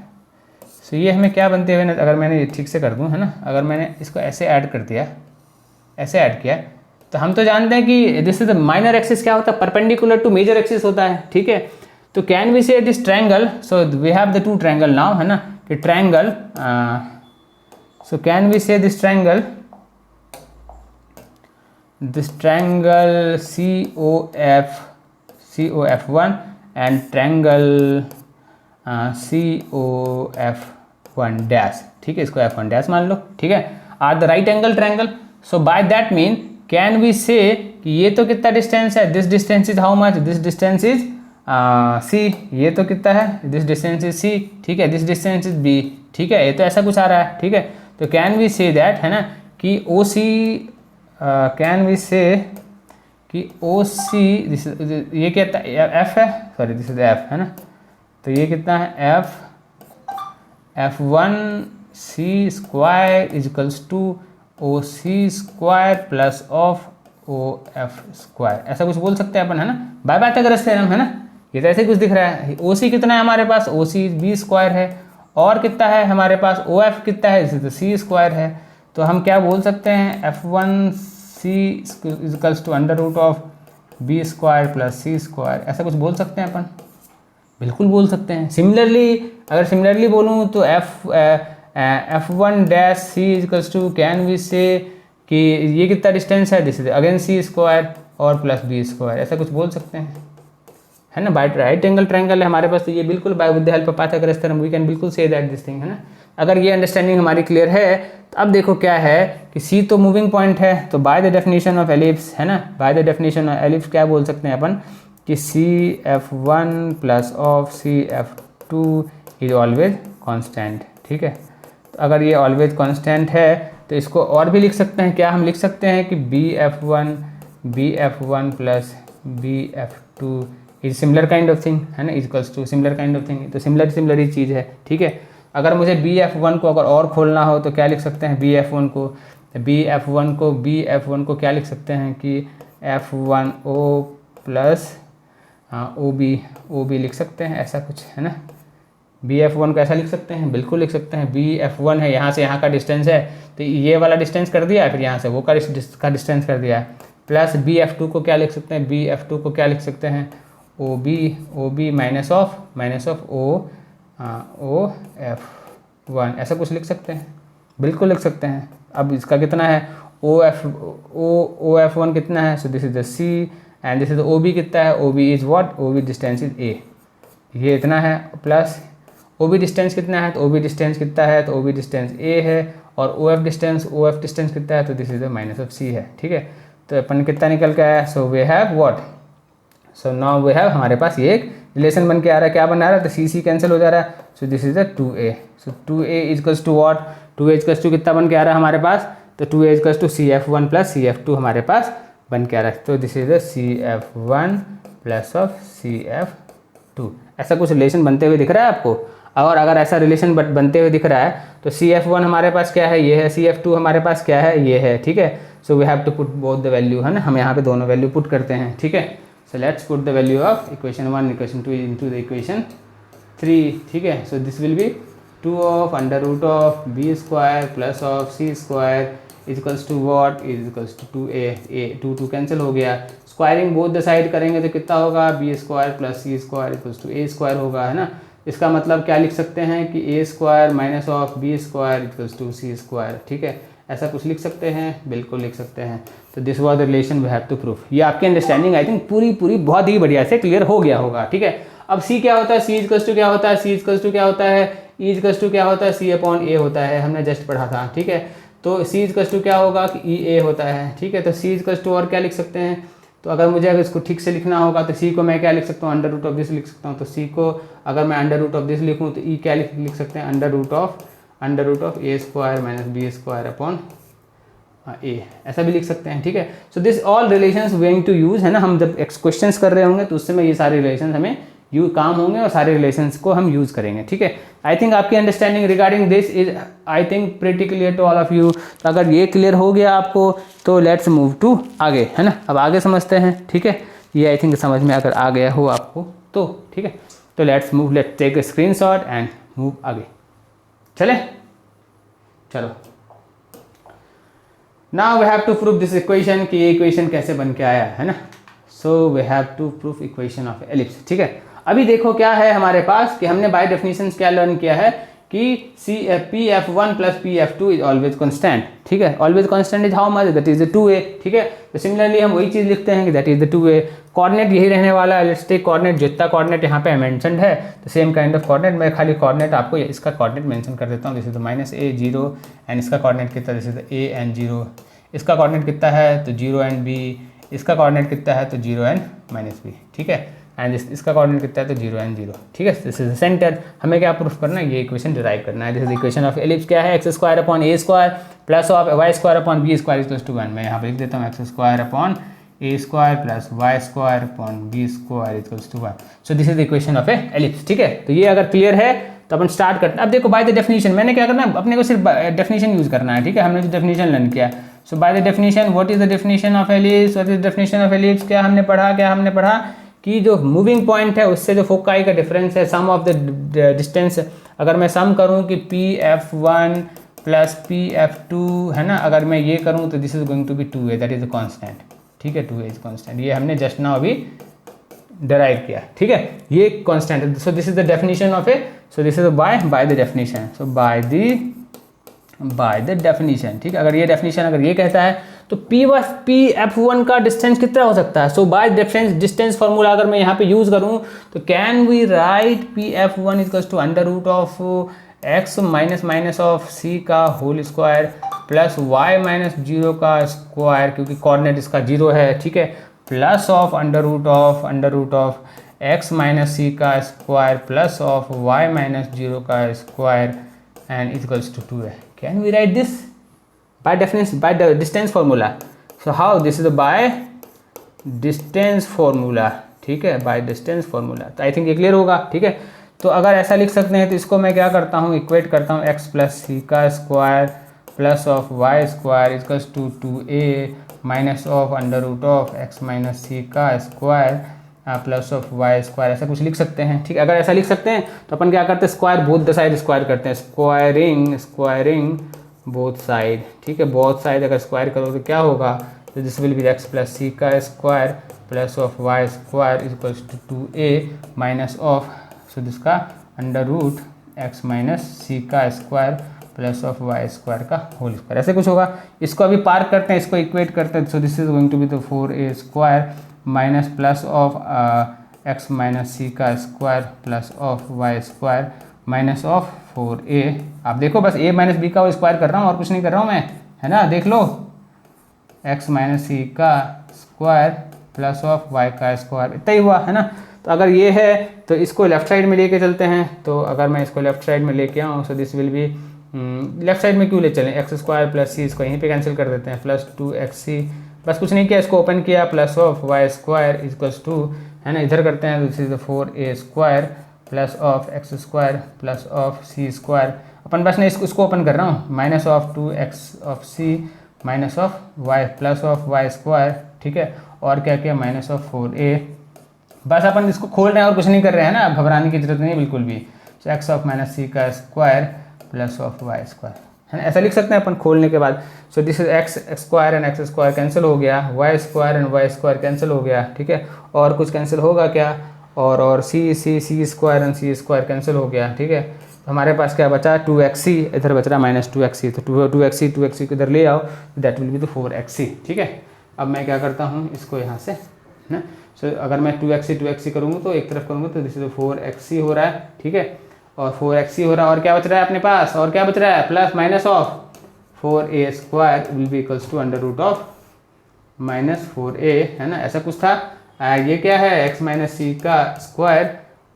सो ये हमें क्या बनते हुए अगर मैंने ठीक से कर दूँ, है ना, अगर मैंने इसको ऐसे ऐड कर दिया, ऐसे ऐड किया, तो हम तो जानते हैं कि this is the minor axis क्या होता है, परपेंडिकुलर टू मेजर एक्सिस होता है, ठीक है। तो can we say this triangle, so we have the two triangle now, है ना, कि triangle, so can we say this triangle COF1 and triangle COF1 dash, ठीक है। इसको F1 डैश मान लो, ठीक है, are the right angle triangle. So by that mean can we say कि ये तो कितना डिस्टेंस है, this distance is how much, this distance is C, ये तो कितना है, दिस डिस्टेंस इज C, ठीक है। दिस डिस्टेंस इज B, ठीक है। ये तो ऐसा कुछ आ रहा है, ठीक है। तो कैन वी से दैट, है ना, कि OC, कैन वी से कि OC, ये क्या F है, सॉरी दिस इज F, है ना। तो ये कितना है, F1 C square equals to OC square plus of OF square, ऐसा कुछ बोल सकते हैं अपन, है ना, बाय पाइथागोरस थ्योरम, है ना। ये तो ऐसे कुछ दिख रहा है। OC कितना है हमारे पास, OC B स्क्वायर है, और कितना है हमारे पास OF कितना है, इसे तो C स्क्वायर है। तो हम क्या बोल सकते हैं, F1 C equals to under root of B square plus C square, ऐसा कुछ बोल सकते हैं अपन, बिल्कुल बोल सकते हैं। सिमिलरली अगर सिमिलरली बोलूँ तो F1 dash C equals to can we say कि ये कितना डिस्टेंस है, this is again C square, और प्लस बी स्क्वायर, ऐसा कुछ बोल सकते हैं, है ना। बाय राइट एंगल ट्रायंगल है हमारे पास, तो ये बिल्कुल by with the help of Pythagoras theorem we can बिल्कुल से दैट दिस थिंग, है ना। अगर ये अंडरस्टैंडिंग हमारी क्लियर है तो अब देखो क्या है कि सी तो मूविंग पॉइंट है, तो bye the definition of ellipse, है ना, bye the definition of ellipse क्या बोल सकते हैं अपन कि CF1 plus of CF2 is always constant, ठीक है। तो अगर ये ऑलवेज कांस्टेंट है तो इसको और भी लिख सकते हैं, क्या हम लिख सकते हैं कि BF1 plus BF2 is similar kind of thing, है ना, equals to similar kind of thing, तो सिमिलर ही चीज़ है, ठीक है। अगर मुझे BF1 को अगर और खोलना हो तो क्या लिख सकते हैं, BF1 को क्या लिख सकते हैं कि F1O प्लस OB लिख सकते हैं, ऐसा कुछ, है ना। BF1 को ऐसा लिख सकते हैं, बिल्कुल लिख सकते हैं। BF1 है, यहाँ से यहाँ का डिस्टेंस है, तो ये वाला डिस्टेंस कर दिया, फिर यहाँ से वो का डिस्टेंस कर दिया, प्लस BF2 को क्या लिख सकते हैं, BF2 को क्या लिख सकते हैं, OB माइनस ऑफ OF1, ऐसा कुछ लिख सकते हैं, बिल्कुल लिख सकते हैं। अब इसका कितना है, OF1 कितना है, so this is the C and this is the OB कितना है, OB is what, OB distance is A, ये इतना है, प्लस OB डिस्टेंस कितना है, तो OB डिस्टेंस कितना है, तो OB डिस्टेंस A है, और OF डिस्टेंस कितना है, तो this is the minus of C है, ठीक है। तो अपन कितना निकल के आया, so we have what, so now we have, हमारे पास ये एक रिलेशन बन के आ रहा है, क्या बन आ रहा है, तो C कैंसिल हो जा रहा है, so this is the 2A, so 2A equals to what, 2A equals to कितना बन के आ रहा है हमारे पास, तो 2A equals to CF1 plus CF2 हमारे पास बन के आ रहा है, तो this is the CF1 plus of CF2, ऐसा कुछ रिलेशन बनते हुए दिख रहा है आपको। और अगर ऐसा रिलेशन बनते हुए दिख रहा है तो CF1 हमारे पास क्या है, ये है, CF2 हमारे पास क्या है, ये है, ठीक है। So we have to put both the value, है ना, हम यहाँ पे दोनों वैल्यू पुट करते हैं, ठीक है। So let's put the value of equation 1 equation 2 into the equation 3, ठीक है। So this will be 2 of under root of B square plus of C square equals to what, equals to 2A, 2 cancel हो गया, squaring both the side करेंगे तो कितना होगा, B square plus C square equals to A square होगा, है ना। इसका मतलब क्या लिख सकते हैं कि A square minus of B square equals to C square, ठीक है, ऐसा कुछ लिख सकते हैं, बिल्कुल लिख सकते हैं। तो this was the relation we have to proof. ये आपकी अंडरस्टैंडिंग आई थिंक पूरी बहुत ही बढ़िया से क्लियर हो गया होगा, ठीक है। अब C क्या होता है, C इक्वल्स टू क्या होता है, C इक्वल्स टू क्या होता है, E इक्वल्स टू क्या होता है, C अपॉन A होता है, हमने जस्ट पढ़ा था, ठीक है। तो C इक्वल्स टू क्या होगा कि EA होता है, ठीक है। तो C इक्वल्स टू और क्या लिख सकते हैं, तो अगर मुझे इसको ठीक से लिखना होगा तो C को मैं क्या लिख सकता हूँ, अंडर रूट ऑफ दिस लिख सकता हूँ। तो C को अगर मैं अंडर रूट ऑफ दिस लिखूँ तो E क्या लिख सकते हैं, under root of A square minus B square upon A, ऐसा भी लिख सकते हैं, ठीक है। So this all relations going to use, है ना, हम जब क्वेश्चंस कर रहे होंगे तो उस समय ये सारे रिलेशंस हमें काम होंगे और सारे रिलेशंस को हम यूज़ करेंगे, ठीक है। आई थिंक आपकी understanding regarding this is I think pretty clear to all of you. तो अगर ये क्लियर हो गया आपको तो लेट्स मूव टू आगे, है ना, अब आगे समझते हैं, ठीक है। ये आई थिंक समझ में अगर आ गया हो आपको तो ठीक है। तो let's move, let's take a screenshot and move आगे, चले चलो। Now we have to prove this equation कि ये इक्वेशन कैसे बन के आया है ना। So we have to prove equation of ellipse, ठीक है। अभी देखो क्या है हमारे पास कि हमने बाय डेफिनेशन क्या लर्न किया है कि PF1 plus PF2 is always constant, ठीक है। Always constant is how much, that is the 2A, ठीक है। तो सिमिलरली हम वही चीज़ लिखते हैं कि that is the 2A। Coordinate यही रहने वाला है, लेट्स टेक कोऑर्डिनेट, जितना कोऑर्डिनेट यहाँ पे मेंशनड है तो सेम काइंड ऑफ कोऑर्डिनेट, मैं खाली कोऑर्डिनेट आपको इसका कोऑर्डिनेट मेंशन कर देता हूँ। This is the -A 0 and इसका कोऑर्डिनेट कितना, this is the A and 0, इसका कोऑर्डिनेट कितना है तो 0 एंड B, इसका कोऑर्डिनेट कितना है तो 0 एंड -B, ठीक है। एंड इसका कोऑर्डिनेट कितना है तो 0 एंड 0, ठीक है। दिस इज द सेंटर, हमें क्या प्रूफ करना है, ये इक्वेशन डिराइव करना है। This is the equation of ellipse क्या है, x square upon A square plus of y square upon B square equals to 1। मैं यहाँ पे लिख देता हूँ x square upon A square plus y square upon B square equals to 1। So this is the equation of a ellipse, ठीक है। तो ये अगर क्लियर है तो अपन स्टार्ट करते हैं। अब देखो बाय द डेफिनेशन मैंने क्या करना है, अपने को सिर्फ डेफिनेशन यूज करना है, ठीक है। हमने जो डेफिनेशन लर्न किया, so by the definition what is the definition of ellipse, what is definition of ellipse, क्या हमने पढ़ा कि जो मूविंग पॉइंट है उससे जो फोकाई का डिफरेंस है, सम ऑफ द डिस्टेंस, अगर मैं सम करूं कि PF1 प्लस PF2, है ना, अगर मैं ये करूं तो this is going to be 2A, that is a constant, ठीक है। 2A इज कांस्टेंट, ये हमने जस्ट नाउ अभी डिराइव किया, ठीक है। ये कांस्टेंट है, so this is the definition of A, so this is by the definition, so by the definition, ठीक है। अगर ये डेफिनेशन अगर ये कहता है तो Pf1 का डिस्टेंस कितना हो सकता है? सो बाय डिस्टेंस फार्मूला अगर मैं यहाँ पे यूज़ करूँ तो can we write Pf1 equals to under root of x minus minus of c का whole square plus y minus 0 का स्क्वायर, क्योंकि कोऑर्डिनेट इसका 0 है, ठीक है, plus of under root of x minus सी का square plus of y minus 0 का square and equals to 2 है. Can we write this by definition by the distance formula? So how this is by distance formula, ठीक है, by distance formula. तो I think ये clear होगा, ठीक है. तो अगर ऐसा लिख सकते हैं तो इसको मैं क्या करता हूँ, इक्वेट करता हूँ x प्लस सी का square plus of y square equals to 2a minus of under root of x minus सी का square plus of y square, ऐसा कुछ लिख सकते हैं, ठीक है. अगर ऐसा लिख सकते हैं तो अपन क्या करते हैं, square both the side square करते हैं, स्क्वायरिंग बोथ साइड, ठीक है. बोथ साइड अगर स्क्वायर करो तो क्या होगा, तो this will be x plus c का square plus of y square equals to 2a minus of, so दिसका अंडर रूट एक्स माइनस सी का square plus of y square का होल स्क्वायर, ऐसे कुछ होगा. इसको अभी पार्क करते हैं, इसको इक्वेट करते हैं. So this is going to be the 4a square minus plus of x minus सी का square plus of y square minus of 4a. आप देखो बस a माइनस बी का स्क्वायर कर रहा हूँ और कुछ नहीं कर रहा हूँ मैं, है ना. देख लो, x माइनस सी का स्क्वायर प्लस ऑफ y का स्क्वायर, इतना ही हुआ, है ना. तो अगर ये है तो इसको लेफ्ट साइड में लेके चलते हैं. तो अगर मैं इसको लेफ्ट साइड में लेके आऊँ सो this will B, left side में क्यों ले चलें, एक्स स्क्वायर प्लस सी, इसको यहीं पे कैंसिल कर देते हैं, प्लस 2xc, बस कुछ नहीं किया, इसको ओपन किया, plus of y square equals to, है ना, इधर करते हैं, this is the 4a square plus of x square plus of C square. अपन बस नहीं इसको ओपन कर रहा हूँ, minus of 2x of c minus of y plus of y square, ठीक है, और क्या किया, माइनस ऑफ 4a. बस अपन इसको खोल रहे हैं और कुछ नहीं कर रहे हैं ना, घबराने की जरूरत नहीं बिल्कुल भी. सो एक्स ऑफ माइनस सी का square plus of y square, है ना, ऐसा लिख सकते हैं अपन खोलने के बाद. So this is x square and x square cancel हो गया, y square and y square cancel हो गया, ठीक है, और कुछ कैंसिल होगा क्या, और c square and c square cancel हो गया, ठीक है. तो हमारे पास क्या बचा, 2xc, इधर बच रहा माइनस 2xc, तो 2xc को इधर ले आओ, that will be the 4xc, ठीक है. अब मैं क्या करता हूँ, इसको यहाँ से, है ना. सो अगर मैं 2xc करूँगा तो एक तरफ करूँगा तो दिस इज 4xc हो रहा है, ठीक है, और 4xc हो रहा है, और क्या बच रहा है अपने पास, और क्या बच रहा है, plus minus of 4a square will be equals to under root of minus 4a, है ना, ऐसा कुछ था. ये क्या है, x माइनस सी का square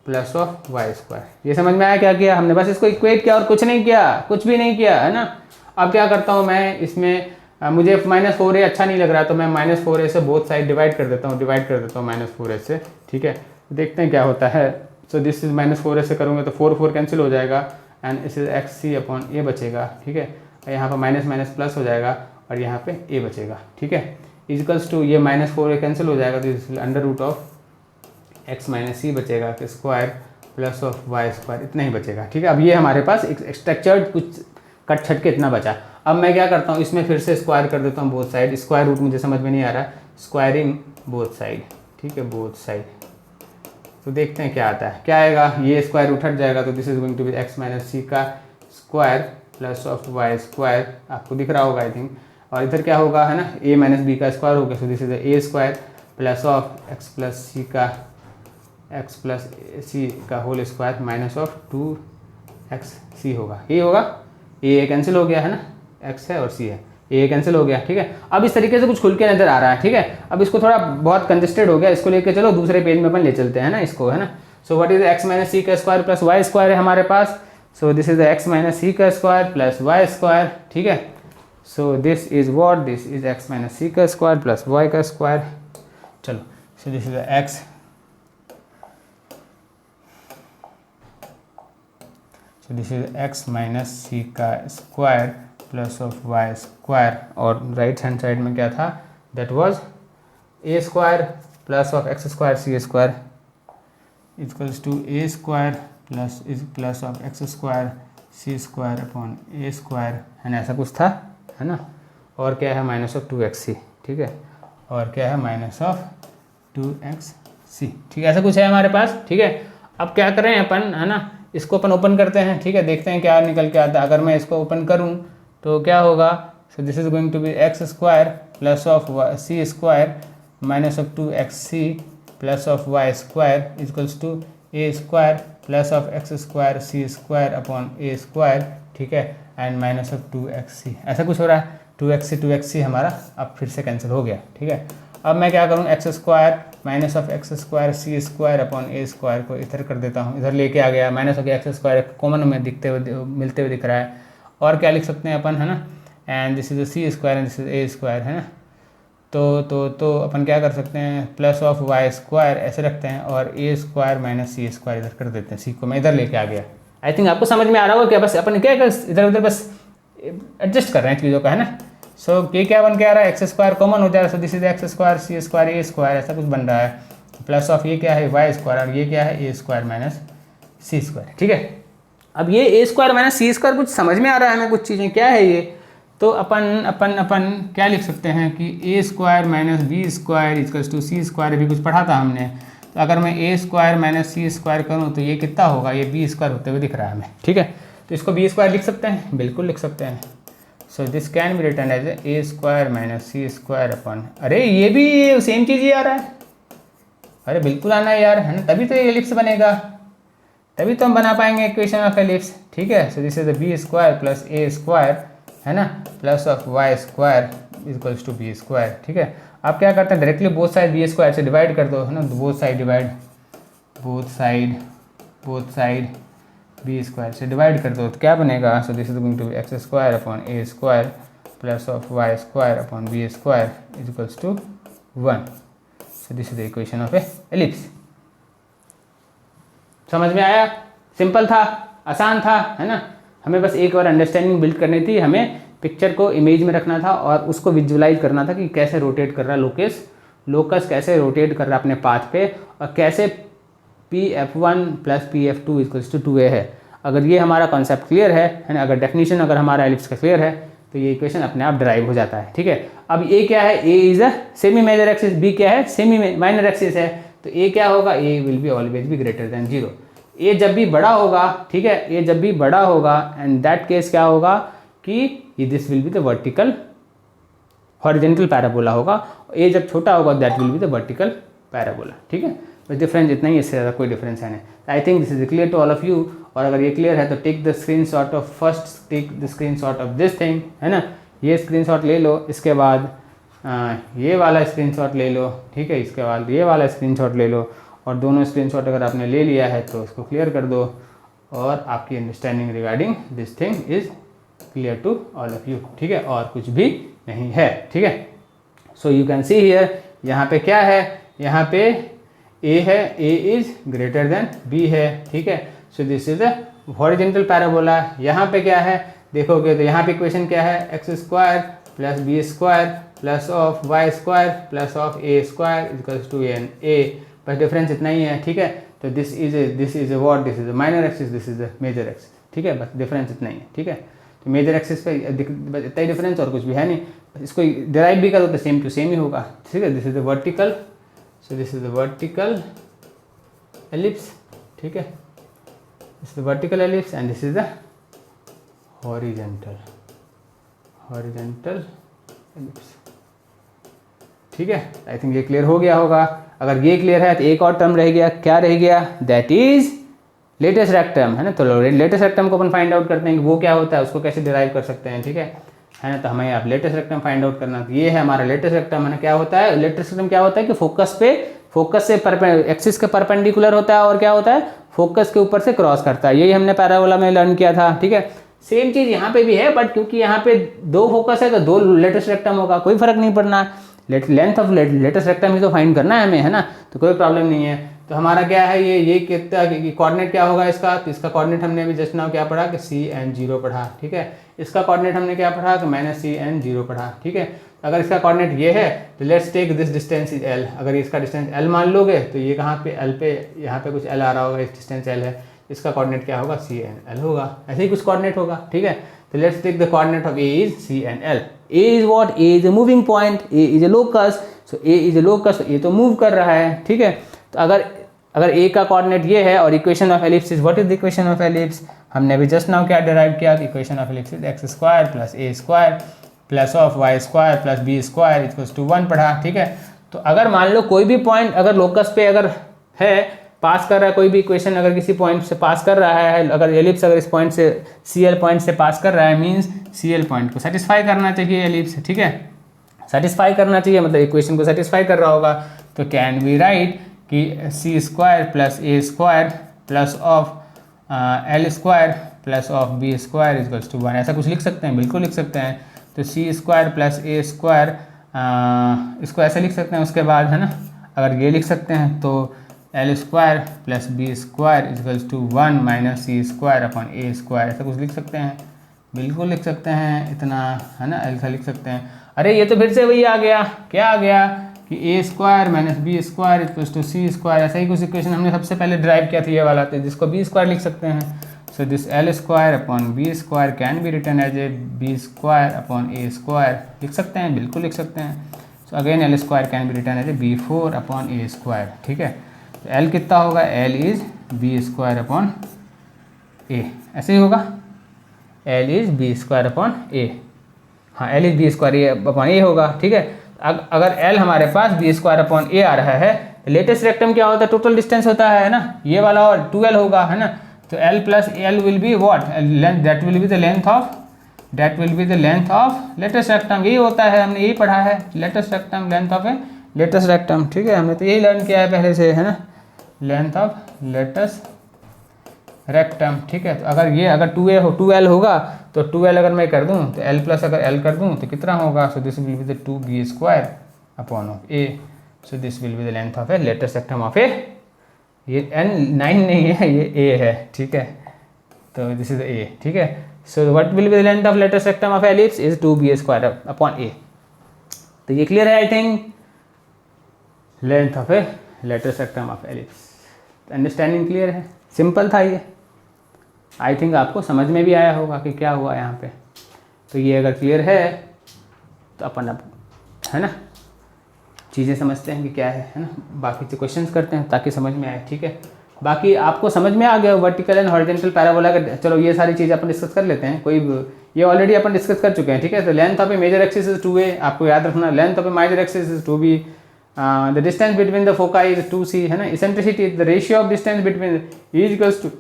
plus of y square. ये समझ में आया क्या किया हमने, बस इसको इक्वेट किया और कुछ नहीं किया, कुछ भी नहीं किया, है ना. अब क्या करता हूँ मैं इसमें, मुझे माइनस 4a अच्छा नहीं लग रहा, तो मैं माइनस 4a से बोथ साइड डिवाइड कर देता हूँ माइनस 4a से, ठीक है. देखते हैं क्या होता है. So this is minus 4a से करूँगा तो 4 कैंसिल हो जाएगा एंड इस एक्स सी अपॉन ए बचेगा, ठीक है. यहाँ पर माइनस माइनस प्लस हो जाएगा और यहाँ पे a बचेगा, ठीक है, इक्वल्स टू ये माइनस 4a कैंसिल हो जाएगा, तो under root of x minus c बचेगा कि square plus of y square, इतना ही बचेगा, ठीक है. अब ये हमारे पास एक स्ट्रक्चर्ड कुछ कट छट के इतना बचा. अब मैं क्या करता हूँ, इसमें फिर से स्क्वायर कर देता हूँ बोथ साइड. स्क्वायर रूट मुझे समझ में नहीं आ रहा, स्क्वायरिंग बोथ साइड, ठीक है, बोथ साइड. तो देखते हैं क्या आता है, क्या आएगा, ये स्क्वायर रूट हट जाएगा, तो this is going to be x minus सी का square plus of y square, आपको दिख रहा होगा आई थिंक. और इधर क्या होगा, है ना, a माइनस बी का स्क्वायर हो गया, so this is a square plus of x plus c का whole square minus of 2xc होगा, ये होगा, a कैंसिल हो गया, है ना, x है और c है, a कैंसिल हो गया, ठीक है. अब इस तरीके से कुछ खुल के नजर आ रहा है, ठीक है. अब इसको थोड़ा बहुत कंजेस्टेड हो गया, इसको लेके चलो दूसरे पेज में अपन ले चलते हैं ना इसको, है ना. So what is x minus सी का स्क्वायर प्लस वाई स्क्वायर है हमारे पास. So this is x minus सी का स्क्वायर प्लस वाई स्क्वायर, ठीक है. So this is what, this is x minus c का स्क्वायर प्लस y का स्क्वायर. चलो, so this is x, so this is x minus c का square plus of y square, और right hand side में क्या था, that was a square plus of x square c square equals to a square plus of x square c square upon a square, है ना, ऐसा कुछ था, है ना. और क्या है, माइनस ऑफ 2xc, ठीक है, और क्या है, माइनस ऑफ 2xc, ठीक है, ऐसा कुछ है हमारे पास, ठीक है. अब क्या करें अपन, है ना, इसको अपन ओपन करते हैं, ठीक है, देखते हैं क्या निकल के आता है. अगर मैं इसको ओपन करूं तो क्या होगा, so this is going to be x square plus of C square minus of 2xc plus of y square equals to A square plus of x square C square upon A square, ठीक है, and minus of 2xc। ऐसा कुछ हो रहा है, 2xc हमारा अब फिर से कैंसिल हो गया, ठीक है। अब मैं क्या करूँ, x square minus of x square C square upon A square को इधर कर देता हूँ, इधर लेके आ गया, minus of x square common में मिलते हुए दिख रहा है। और क्या लिख सकते हैं अपन, है ना, and this is C square and this is A square, है ना। तो अपन क्या कर सकते हैं, प्लस ऑफ वाई स्क्वायर ऐसे रखते हैं और ए स्क्वायर माइनस सी स्क्वायर इधर कर देते हैं, सी को मैं इधर लेके आ गया। आई थिंक आपको समझ में आ रहा होगा क्या, बस अपन क्या इधर उधर बस एडजस्ट कर रहे हैं चीज़ों का, है ना। सो ये क्या बन के आ रहा है, एक्स स्क्वायर कॉमन हो जा रहा है, so this is x square C square A square ऐसा कुछ बन रहा है, प्लस ऑफ ये क्या है वाई स्क्वायर और ये क्या है a square minus C square, ठीक है। अब ये ए स्क्वायर माइनस सी स्क्वायर कुछ समझ में आ रहा है हमें, कुछ चीज़ें क्या है ये, तो अपन क्या लिख सकते हैं कि a square minus B square equals to C square, भी कुछ पढ़ा था हमने। तो अगर मैं a square minus C square करूँ तो ये कितना होगा, ये बी स्क्वायर होते हुए दिख रहा है हमें, ठीक है। तो इसको बी स्क्वायर लिख सकते हैं, बिल्कुल लिख सकते हैं। So this can be written as A square minus C square अपन, अरे ये भी सेम चीज़ ही आ रहा है, अरे बिल्कुल आना है यार, है ना, तभी तो ये एलिप्स बनेगा, तभी तो हम बना पाएंगे इक्वेशन ऑफ एलिप्स, ठीक है। So this is the B square plus A square, है ना, plus of y square equals to B square, ठीक है। आप क्या करते हैं, directly both side B square से डिवाइड कर दो, है ना, both side divide, both side B square से डिवाइड कर दो तो क्या बनेगा, so this is going to be x square upon A square plus of y square upon b square equals to 1। So this is the equation of a ellipse. समझ में आया, simple था, आसान था, है ना। हमें बस एक बार अंडरस्टैंडिंग बिल्ड करनी थी, हमें पिक्चर को इमेज में रखना था और उसको विजुलाइज करना था कि कैसे रोटेट कर रहा है लोकस कैसे रोटेट कर रहा है अपने पाथ पे, और कैसे Pf1 plus Pf2 equals to 2a है। अगर ये हमारा कॉन्सेप्ट क्लियर है ना, अगर डेफिनेशन अगर हमारा एलिप्स का क्लियर है तो ये इक्वेशन अपने आप ड्राइव हो जाता है, ठीक है। अब ए क्या है, ए is a semi major axis, b क्या है सेमी माइनर एक्सिस है, तो ए क्या होगा, a will be always be greater than 0। A जब भी बड़ा होगा, ठीक है, ए जब भी बड़ा होगा एंड दैट केस क्या होगा कि this will be the vertical horizontal parabola होगा, ए जब छोटा होगा that will be the vertical parabola, ठीक है। बस डिफरेंस इतना ही, इससे ज़्यादा कोई डिफरेंस है नहीं। I think this is clear to all of you, और अगर ये क्लियर है तो take the screenshot of first, take the screenshot of this thing, है ना, ये स्क्रीनशॉट ले लो, इसके बाद ये वाला स्क्रीनशॉट ले लो, ठीक है, इसके बाद ये वाला स्क्रीनशॉट ले लो, और दोनों स्क्रीनशॉट अगर आपने ले लिया है तो इसको क्लियर कर दो, और आपकी understanding regarding this thing is clear to all of you, ठीक है, और कुछ भी नहीं है, ठीक है। So you can see here, यहाँ पे क्या है, यहाँ पे ए है, ए इज ग्रेटर देन बी है, ठीक है। So this is a horizontal parabola. यहाँ पे क्या है देखोगे तो यहाँ पे इक्वेशन क्या है, x square plus B square plus of y square plus of A square equals to N A, बस डिफरेंस इतना ही है, ठीक है। तो this is what, this is a minor axis, this is a major axis, ठीक है, बस डिफरेंस इतना ही है, ठीक है। तो मेजर एक्सिस पे इतना ही डिफरेंस और कुछ भी है नहीं, इसको डिराइव भी करो तो सेम टू सेम ही होगा, ठीक है। This is the vertical, so this is the vertical ellipse, ठीक है, this is the vertical ellipse and this is the horizontal ellipse, ठीक है। आई थिंक ये क्लियर हो गया होगा। अगर ये क्लियर है तो एक और टर्म रह गया, क्या रह गया, दैट इज लेटेस्ट रेक्टम, है ना। तो लेटेस्ट रेक्टम को अपन फाइंड आउट करते हैं कि वो क्या होता है, उसको कैसे डिराइव कर सकते हैं, ठीक है ना। तो हमें आप लेटेस्ट रेक्टम फाइंड आउट करना, तो ये है हमारा लेटेस्ट रेक्टम, है ना। क्या होता है लेटेस्ट रेक्टम, क्या होता है कि फोकस से एक्सिस के परपेंडिकुलर होता है, और क्या होता है फोकस के ऊपर से क्रॉस करता है। यही हमने पैराबोला में लर्न किया था, ठीक है। सेम चीज़ यहाँ पे भी है, बट क्योंकि यहाँ पे दो फोकस है तो दो लेटेस्ट रेक्टम होगा, कोई फर्क नहीं पड़ना। लेंथ ऑफ लेटेस्ट रेक्टम ही तो फाइंड करना है हमें, है ना, तो कोई प्रॉब्लम नहीं है। तो हमारा क्या है, ये कितना कोऑर्डिनेट क्या होगा इसका, तो इसका कोऑर्डिनेट हमने अभी जस्ट नाउ क्या पढ़ा कि CN0 पढ़ा, ठीक है। इसका कोऑर्डिनेट हमने क्या पढ़ा कि -CN0 पढ़ा, ठीक है। अगर इसका कोऑर्डिनेट ये है तो let's take this distance is L। अगर इसका डिस्टेंस L मान लोगे तो ये कहाँ पे L पे, यहाँ पे कुछ L आ रहा होगा, इस डिस्टेंस L है, इसका कोऑर्डिनेट क्या होगा CNL होगा, ऐसे ही कुछ कोऑर्डिनेट होगा, ठीक है। तो let's take the coordinate of A is CNL। A is what, A is a moving point, A is a locus, so A is a locus, ये तो मूव कर रहा है, ठीक है। तो अगर A का कोऑर्डिनेट ये है और equation of ellipse is what is the equation of ellipse, हमने अभी जस्ट नाउ क्या डिराइव किया, equation of ellipse is x² + a² plus of y square plus B square equals to 1 पढ़ा, ठीक है। तो अगर मान लो कोई भी पॉइंट अगर लोकस पे अगर है, पास कर रहा है, कोई भी इक्वेशन अगर किसी पॉइंट से पास कर रहा है, अगर एलिप्स अगर इस पॉइंट से CL पॉइंट से पास कर रहा है, मीन्स CL पॉइंट को सेटिस्फाई करना चाहिए एलिप्स, ठीक है। सेटिस्फाई करना चाहिए मतलब इक्वेशन को सेटिस्फाई कर रहा होगा। तो कैन वी राइट कि c square plus A square plus of l square plus of B square equals to 1, ऐसा कुछ लिख सकते हैं, बिल्कुल लिख सकते हैं। तो सी स्क्वायर प्लस ए स्क्वायर इसको ऐसे लिख सकते हैं, उसके बाद है ना अगर ये लिख सकते हैं तो L square plus B square equals to 1 minus C square upon A square, ऐसा कुछ लिख सकते हैं, बिल्कुल लिख सकते हैं, इतना है ना, ऐसा लिख सकते हैं। अरे ये तो फिर से वही आ गया, क्या आ गया कि a square minus B square equals to C square, ऐसा ही कुछ इक्वेशन हमने सबसे पहले ड्राइव किया था ये वाला, तो जिसको बी स्क्वायर लिख सकते हैं। So this l square upon b square can be written as a b square upon A square, लिख सकते हैं, बिल्कुल लिख सकते हैं। So again l square can be written as a b 4 upon A square, ठीक है। तो एल कितना होगा, l is b square upon a, ऐसे ही होगा, l is b square upon a, हाँ l is b square upon ए होगा, ठीक है। अगर एल हमारे पास बी स्क्वायर अपॉन ए आ रहा है, लेटेस्ट रेक्टम क्या होता है, टोटल डिस्टेंस होता है ना, ये वाला और 2l होगा, है ना। तो l plus L will be what, that will be the length of latus rectum, यही होता है, हमने यही पढ़ा है, latus rectum, length of a latus rectum, ठीक है, हमने तो यही लर्न किया है पहले से, है ना, लेंथ ऑफ लेटेस्ट रेक्टम, ठीक है। तो अगर 2l होगा तो 2l अगर मैं कर दूं तो l प्लस अगर l कर दूं तो कितना होगा, so this will be the 2b square upon of a, so this will be the length of a latus rectum of a, ये n9 नहीं है, ये a है, ठीक है। तो दिस इज a, ठीक है। So what will be the length of latest rectum of ellipse is 2b square upon a। तो ये क्लियर है I think, length of a latus rectum of ellipse, understanding clear है, simple था ये, I think आपको समझ में भी आया होगा कि क्या हुआ यहाँ पे। तो ये अगर क्लियर है तो अपन अब है ना चीज़ें समझते हैं कि क्या है ना, बाकी से क्वेश्चंस करते हैं ताकि समझ में आए, ठीक है। बाकी आपको समझ में आ गया वर्टिकल एंड हॉरिजॉन्टल पैराबोला का, चलो ये सारी चीज़ें अपन डिस्कस कर लेते हैं, कोई ये ऑलरेडी अपन डिस्कस कर चुके हैं, ठीक है। तो length of a major axis is 2a, आपको याद रखना, length of a minor axis is 2b, the distance between the foci is 2c, है ना। Eccentricity the ratio of distance between is equals to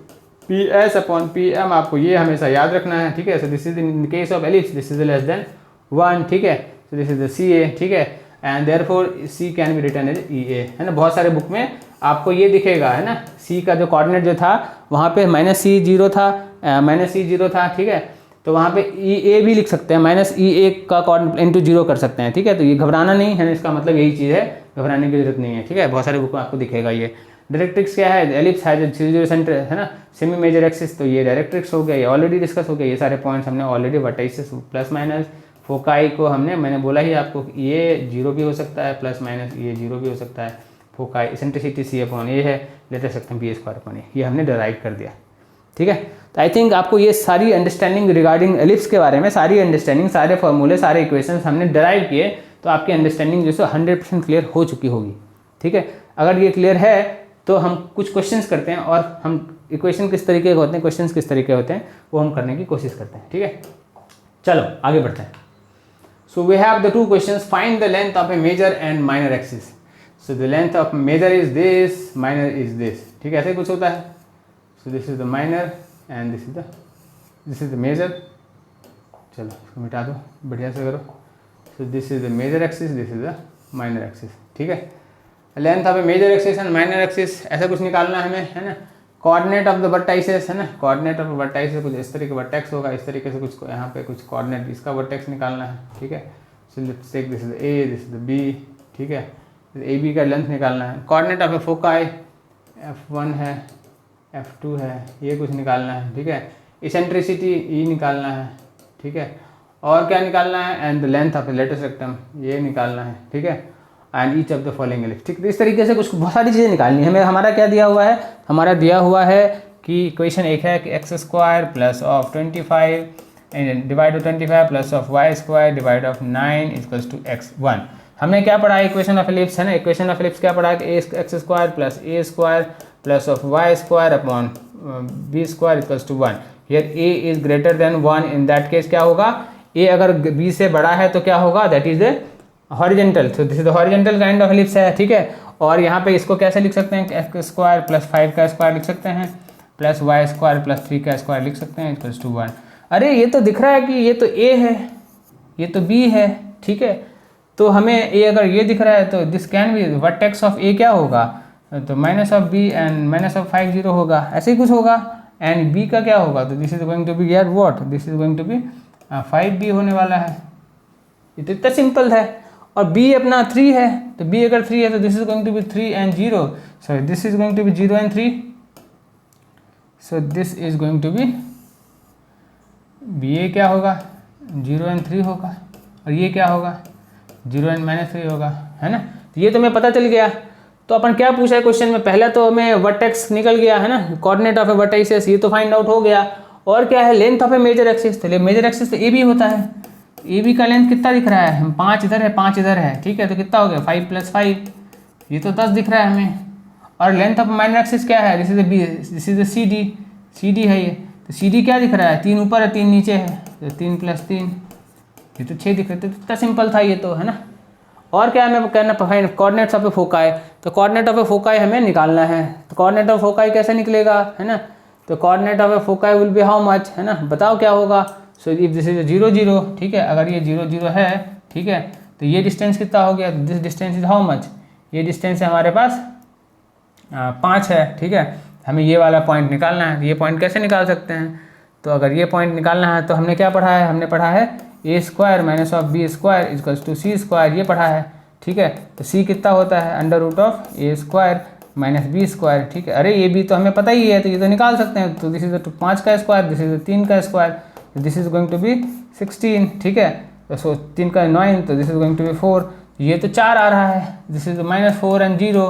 PS upon PM, आपको ये हमेशा याद रखना है, ठीक है। So this is in case of ellipse this is less than 1, ठीक है। So this is the CA, ठीक है, and therefore C can be written as EA, है ना। बहुत सारे बुक में आपको ये दिखेगा, है ना, C का जो कोऑर्डिनेट जो था वहाँ पे -C0 था, ठीक है। तो वहाँ पे EA भी लिख सकते हैं, -EA का कोऑर्डिनेट इंटू 0 कर सकते हैं, ठीक है। तो ये घबराना नहीं है, इसका मतलब यही चीज़ है, घबराने की जरूरत नहीं है, ठीक है। बहुत सारे बुक में आपको दिखेगा ये। डायरेक्ट्रिक्स क्या है, एलिप्स है जो 0 सेंटर, है ना, सेमी मेजर एक्सिस, तो ये डायरेक्ट्रिक्स हो गया, ये ऑलरेडी डिस्कस हो गया, ये सारे पॉइंट्स हमने already vertices plus minus foci को मैंने बोला ही आपको ये 0 भी हो सकता है, प्लस माइनस ये 0 भी हो सकता है। Foci eccentricity C upon A है, latus rectum B square upon A, ये हमने डिराइव कर दिया, ठीक है। तो आई थिंक आपको ये सारी अंडरस्टैंडिंग रिगार्डिंग एलिप्स के बारे में, सारी अंडरस्टैंडिंग, सारे फॉर्मूले, सारे इक्वेशंस हमने डिराइव किए, तो आपकी अंडरस्टैंडिंग जो है 100% क्लियर हो चुकी होगी, ठीक है। अगर ये क्लियर है तो हम कुछ क्वेश्चंस करते हैं, और हम इक्वेशन किस तरीके के होते हैं, क्वेश्चंस किस तरीके होते हैं, वो हम करने की कोशिश करते हैं, ठीक है। चलो आगे बढ़ते हैं। So we have the 2 questions, find the length of a major and minor axis. So the length of major is this, minor is this, ठीक है, ऐसे कुछ होता है। So this is the minor and this is the major. चलो इसको मिटा दो, बढ़िया से करो। So this is the major axis, this is the minor axis, ठीक है। Length of a major axis and minor axis, ऐसा कुछ निकालना है हमें, है ना। कोऑर्डिनेट ऑफ द वर्टाइसेस, है ना, कोऑर्डिनेट ऑफ वर्टाइसेस कुछ इस तरीके का वर्टेक्स होगा, इस तरीके से कुछ यहाँ पे कुछ कोऑर्डिनेट इसका वर्टेक्स निकालना है, ठीक है। So let's take this is A, this is B, ठीक है। AB का लेंथ निकालना है। Coordinate of A foci F1 है, F2 है, ये कुछ निकालना है, ठीक है। इसेंट्रिसिटी E निकालना है, ठीक है। और क्या निकालना है, and the length of a latus rectum, ये निकालना है, ठीक है। And each of the following ellipse, ठीक है। इस तरीके से कुछ बहुत सारी चीज़ें निकालनी है हमें। हमारा क्या दिया हुआ है, हमारा दिया हुआ है कि इक्वेशन एक है कि x square plus of 25 divide of 25 plus of y square divide of 9 equals to x1। हमने क्या पढ़ा है, इक्वेशन ऑफ एलिप्स, है ना। इक्वेशन ऑफ एलिप्स क्या पढ़ा है कि x square plus a square plus of y square upon b square equals to 1। Here a is greater than 1, in that case क्या होगा, ए अगर बी से बड़ा है तो क्या होगा, that is a horizontal, so this is the horizontal kind of ellipse है, ठीक है। और यहाँ पे इसको कैसे लिख सकते हैं, एक्स स्क्वायर प्लस 5 का स्क्वायर लिख सकते हैं, प्लस वाई स्क्वायर प्लस 3 का स्क्वायर लिख सकते हैं, इक्वल्स टू 1। अरे ये तो दिख रहा है कि ये तो ए है, ये तो बी है, ठीक है। तो हमें ए अगर ये दिख रहा है तो this can be vertex of a क्या होगा, तो minus of b and minus of 5 0 होगा, ऐसे ही कुछ होगा। एंड बी का क्या होगा, तो this is going to be यार what, this is going to be 5b होने वाला है। ये तो इतना सिंपल है। और b अपना 3 है, तो b अगर 3 है तो this is going to be 3 and 0, so this is going to be 0 and 3, so this is going to be ba क्या होगा, 0 एंड 3 होगा, और ये क्या होगा 0 एंड -3 होगा, है ना। तो ये तो हमें पता चल गया। तो अपन क्या पूछा है क्वेश्चन में, पहला तो हमें वर्टेक्स निकल गया है ना, कोऑर्डिनेट ऑफ ए वर्टिसेस, ये तो फाइंड आउट हो गया। और क्या है, length of a major axis, तो मेजर एक्सिस तो ए बी होता है, ए बी का लेंथ कितना दिख रहा है, हम 5 इधर है 5 इधर है, ठीक है। तो कितना हो गया 5 + 5, ये तो 10 दिख रहा है हमें। और लेंथ ऑफ माइनर एक्सिस क्या है, this is B, this is C D, C D है ये, तो सी डी क्या दिख रहा है, 3 ऊपर है 3 नीचे है, तो 3 + 3, ये तो 6 दिख रहे थे। तो इतना सिंपल था ये तो, है ना। और क्या हमें कहना, कोऑर्डिनेट्स ऑफ ए फोकाई, तो कोऑर्डिनेट ऑफ ए फोकाई हमें निकालना है। तो कोऑर्डिनेट ऑफ फोकाई कैसे निकलेगा, है ना। तो coordinate of A foci will be how much, है ना, बताओ क्या होगा। सो इफ दिस इज 0 0, ठीक है, अगर ये 0 0 है, ठीक है, तो ये डिस्टेंस कितना हो गया, this distance is how much, ये डिस्टेंस है हमारे पास 5 है, ठीक है। हमें ये वाला पॉइंट निकालना है। ये पॉइंट कैसे निकाल सकते हैं, तो अगर ये पॉइंट निकालना है तो हमने क्या पढ़ा है, हमने पढ़ा है a square minus of B square equals to C square, ये पढ़ा है, ठीक है। तो c कितना होता है, √a square minus B square, ठीक है। अरे ये भी तो हमें पता ही है, तो ये तो निकाल सकते हैं। तो दिस इज 5 का स्क्वायर, दिस इज 3 का square, this is going to be 16, ठीक है। तो 3 का 9, तो this is going to be 4, ये तो 4 आ रहा है, दिस इज -4 एंड 0,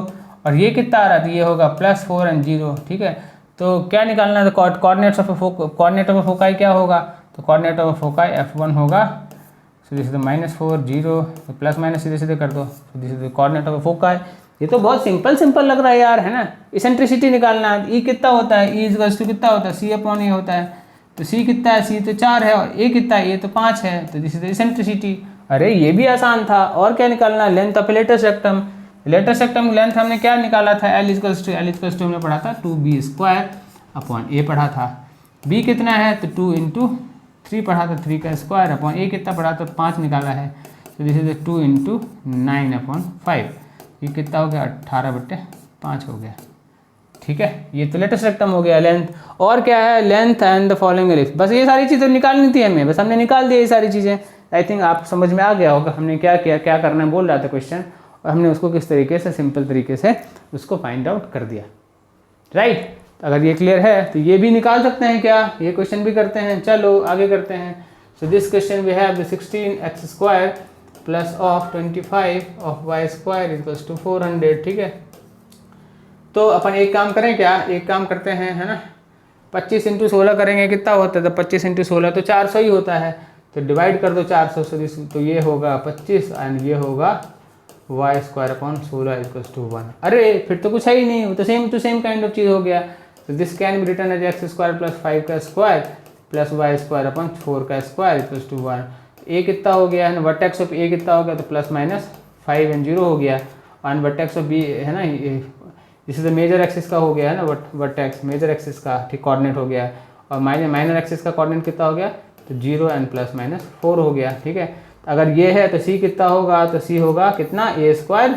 और ये कितना आ रहा है, तो ये होगा +4 एंड 0, ठीक है। तो क्या निकालना है, तो कोऑर्डिनेट ऑफ फोकाई क्या होगा, तो कोऑर्डिनेट ऑफ फोकाई F1 होगा, सो दिस इज -4 0, तो प्लस माइनस सीधे सीधे कर दो, तो this is coordinate of foci. ये तो बहुत सिंपल लग रहा है यार, है ना। इसेंट्रिसिटी निकालना है, ई कितना होता है, ई इक्वल्स टू कितना होता है, C/A होता है। तो C कितना है, C तो 4 है, और A कितना है, A तो 5 है, तो दिस इज इसेंट्रिसिटी। अरे ये भी आसान था। और क्या निकालना है, length of latus rectum, latus rectum length हमने क्या निकाला था, L इक्वल्स टू हमने पढ़ा था 2b² A पढ़ा था। B कितना है, तो 2 × 3 पढ़ा था, 3 का स्क्वायर अपॉन A कितना पढ़ा था, 5 निकाला है, तो दिस इज 2 × 9/5, ये कितना हो गया 18/5 हो गया, ठीक है। ये तो लेटेस्ट रेक्टम हो गया लेंथ। और क्या है, length and the following ellipse, बस ये सारी चीज़ें निकालनी थी हमें, बस हमने निकाल दिया ये सारी चीज़ें। आई थिंक आप समझ में आ गया होगा हमने क्या किया, क्या करना बोल रहा था क्वेश्चन, और हमने उसको किस तरीके से सिंपल तरीके से उसको फाइंड आउट कर दिया, राइट। अगर ये क्लियर है तो ये भी निकाल सकते हैं क्या, ये क्वेश्चन भी करते हैं। चलो आगे करते हैं। So this question we have the 16x² plus of 25 of y² equals to 400, ठीक है। तो अपन एक काम करें क्या, एक काम करते हैं, है ना, 25 × 16 करेंगे, कितना होता है, तो 25 × 16 तो 400 ही होता है, तो डिवाइड कर दो 400 से, तो ये होगा 25 एंड ये होगा y²/16 इक्वल्स टू 1। अरे फिर तो कुछ है ही नहीं, वो तो same to same kind of चीज़ हो गया। तो this can be written as x² + 5 का स्क्वायर प्लस y²/4 का स्क्वायर इक्वल्स टू 1। ए कितना हो गया है ना, वर्टेक्स ऑफ ए कितना हो गया, तो +-5 एंड 0 हो गया, और वर्टेक्स ऑफ बी है ना, this is the major axis का हो गया है ना, वर्टेक्स मेजर एक्सिस का, ठीक, कोऑर्डिनेट हो गया। और माइनर एक्सिस का कोऑर्डिनेट कितना हो गया, तो 0 एंड +-4 हो गया, ठीक है। अगर ये है तो C कितना होगा, तो C होगा कितना, A²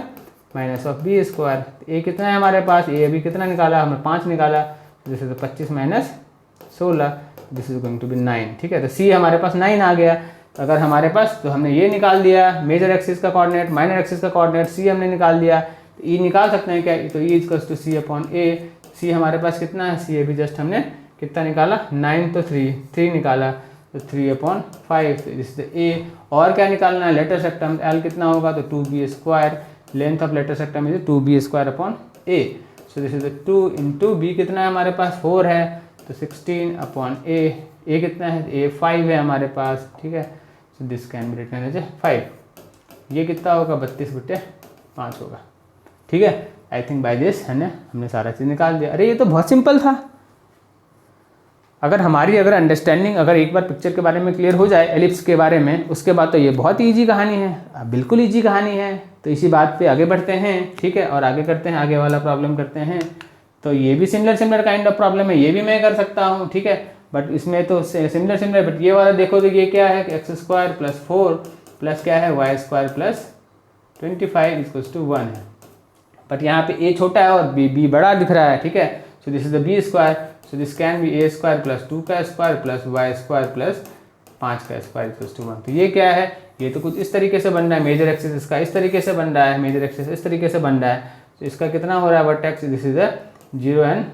minus of B²। A कितना है हमारे पास, A अभी कितना निकाला हमने, 5 निकाला, this is 25 - 16, this is going to be 9, ठीक है। तो C हमारे पास 9 आ गया। अगर हमारे पास, तो हमने ये निकाल दिया मेजर एक्सिस का कोऑर्डिनेट, माइनर एक्सिस का कोऑर्डिनेट C हमने निकाल दिया। तो E निकाल सकते हैं क्या, तो E equals to C/A। C हमारे पास कितना है, C अभी जस्ट हमने कितना निकाला, 9, तो 3 निकाला, तो 3/5, दिस इज A। और क्या निकालना है, लेटेस्ट रेक्टम, L कितना होगा, तो 2b², length of latus rectum is 2b²/A। So this is 2 × B कितना है हमारे पास, 4 है, तो 16/A। A कितना है, A 5 है हमारे पास, ठीक है। So this can be written as 5। ये कितना होगा, 32/5 होगा, ठीक है। आई थिंक बाय दिस है ना, हमने सारा चीज़ निकाल दिया। अरे ये तो बहुत सिंपल था, अगर अंडरस्टैंडिंग अगर एक बार पिक्चर के बारे में क्लियर हो जाए एलिप्स के बारे में, उसके बाद तो ये बहुत ही ईजी कहानी है, बिल्कुल ईजी कहानी है। तो इसी बात पे आगे बढ़ते हैं, ठीक है, और आगे करते हैं, आगे वाला प्रॉब्लम करते हैं। तो ये भी सिमिलर काइंड ऑफ प्रॉब्लम है, ये भी मैं कर सकता हूँ, ठीक है, बट इसमें तो सिमिलर, बट ये वाला देखो तो ये क्या है, एक्स स्क्वायर प्लस 4 प्लस क्या है Y square plus 25 equals to 1 है। बट यहाँ पे ए छोटा है और बी बड़ा दिख रहा है, ठीक है। So this is the B square, so this can be A square plus 2 का square plus Y square plus 5 का स्क्वायर इक्वल्स टू 1। तो ये क्या है, ये तो कुछ इस तरीके से बन रहा है, मेजर एक्सिस इसका इस तरीके से बन रहा है, मेजर एक्सिस इस तरीके से बन रहा है। तो इसका कितना हो रहा है वर्टेक्स, दिस इज 0 एंड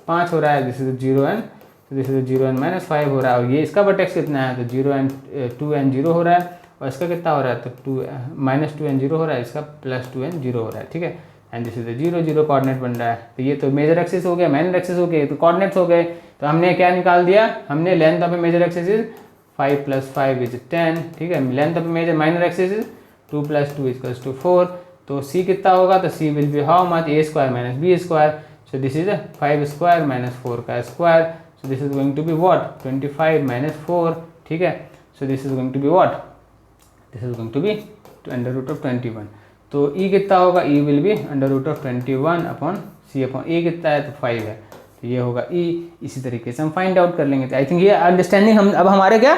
5 हो रहा है, दिस इज 0 एंड, तो दिस इज 0 एंड -5 हो रहा है। और ये इसका वर्टेक्स कितना है, तो 0 एंड 2 एंड 0 हो रहा है, और इसका कितना हो रहा है, तो -2 एंड 0 हो रहा है, इसका +2 एंड 0 हो रहा है, ठीक है। एंड दिस इज 0 0 कोऑर्डिनेट बन रहा है। तो ये तो मेजर एक्सिस हो गया, माइनर एक्सिस हो गए, तो कोऑर्डिनेट्स हो गए। तो हमने क्या निकाल दिया, हमने length of a major axis is 5 + 5 is 10, ठीक है। Length of major minor axis is 2 + 2 equals to 4। तो सी कितना होगा, तो c will be how much, a square minus B square. So this is 5 square minus 4 का square. So this is going to be what, 25 minus 4, ठीक है। So this is going to be what, this is going to be √21। तो e कितना होगा, e will be √21 upon c upon a कितना है, तो 5 है, तो ये होगा e। इसी तरीके से हम फाइंड आउट कर लेंगे। तो आई थिंक ये अंडरस्टैंडिंग हम अब हमारे क्या